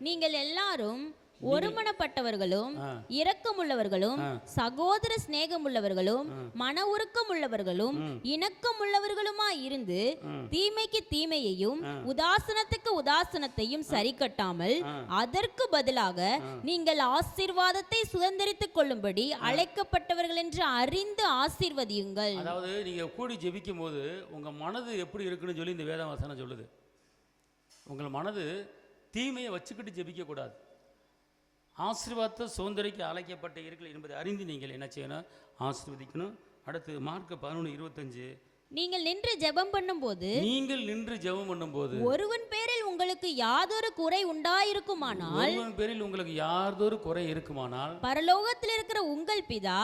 நீங்கள் எல்லாரும் ஒருமனப்பட்டவர்களும் இரக்கமுள்ளவர்களும் சகோதர சிநேகமுள்ளவர்களும் மன உருக்கமுள்ளவர்களும் இணக்கமுள்ளவர்களுமாய் இருந்து தீமைக்கு தீமையையும் உதாசனத்துக்கு உதாசனத்தையும் சரி கட்டாமல் அதற்கு பதிலாக நீங்கள் ஆசீர்வாதத்தை சுதந்திரித்துக் கொள்ளும்படி அழைக்கப்பட்டவர்கள் என்று அறிந்து ஆசீர்வதியுங்கள். அதாவது நீங்க கூடி ஜெபிக்கும் போது உங்க மனது எப்படி இருக்குன்னு சொல்லி இந்த வேதவசனம் சொல்லுது. உங்கள் மனது தீமையை வச்சுக்கிட்டு ஜெபிக்க கூடாது. ஆசீர்வாதத்தை சுதந்திரிக்க அழைக்கப்பட்டீர்கள் என்பதை அறிந்து நீங்கள் என்ன செய்யணும்? ஆசீர்வதிக்கணும். அடுத்து மார்க் 11:25. நீங்கள் நின்று ஜெபம் பண்ணும்போது ஒருவன் பேரில் உங்களுக்கு யாதொரு குறை இருக்குமானால் பரலோகத்தில் இருக்கிற உங்கள் பிதா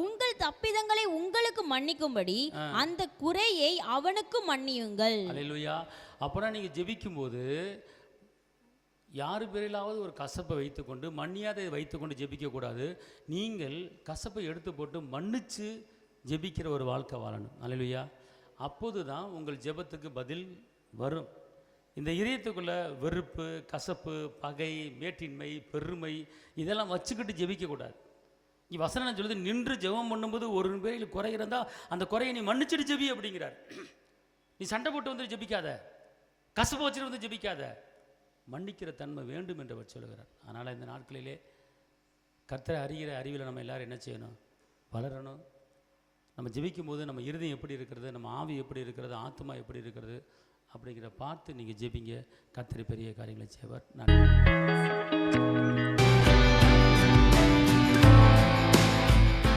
உங்கள் தப்பிதங்களை உங்களுக்கு மன்னிக்கும்படி அந்த குறையை அவனுக்கு மன்னியுங்கள். அல்லேலூயா. அப்புறம் நீங்க ஜெபிக்கும் போது யாரு பேரிலாவது ஒரு கசப்பை வைத்துக்கொண்டு மன்னியாதை வைத்துக்கொண்டு ஜெபிக்கக்கூடாது. நீங்கள் கசப்பை எடுத்து போட்டு மன்னிச்சு ஜெபிக்கிற ஒரு வாழ்க்கை வாழணும். அல்லேலூயா. அப்போது தான் உங்கள் ஜெபத்துக்கு பதில் வரும். இந்த இதயத்துக்குள்ள வெறுப்பு, கசப்பு, பகை, மேட்டின்மை, பெருமை இதெல்லாம் வச்சுக்கிட்டு ஜெபிக்கக்கூடாது. வசனம் சொல்லுது, நின்று ஜெபம் பண்ணும்போது ஒரு பேரில் குறை இருந்தால் அந்த குறையை நீ மன்னிச்சுட்டு ஜெபி அப்படிங்கிறார். நீ சண்டை போட்டு வந்து ஜெபிக்காத, கசப்பு வச்சுட்டு வந்து ஜெபிக்காத, மன்னிக்கிற தன்மை வேண்டும் என்று அவர் சொல்லுகிறார். அதனால் இந்த நாட்களிலே கர்த்தரை அறிகிற அறிவில் நம்ம எல்லாரும் என்ன செய்யணும்? வளரணும். நம்ம ஜெபிக்கும் போது நம்ம இருதயம் எப்படி இருக்கிறது, நம்ம ஆவி எப்படி இருக்கிறது, ஆத்மா எப்படி இருக்கிறது அப்படிங்கிற பார்த்து நீங்கள் ஜெபிங்க. கர்த்தர் பெரிய காரியங்களை செய்வார். நன்றி.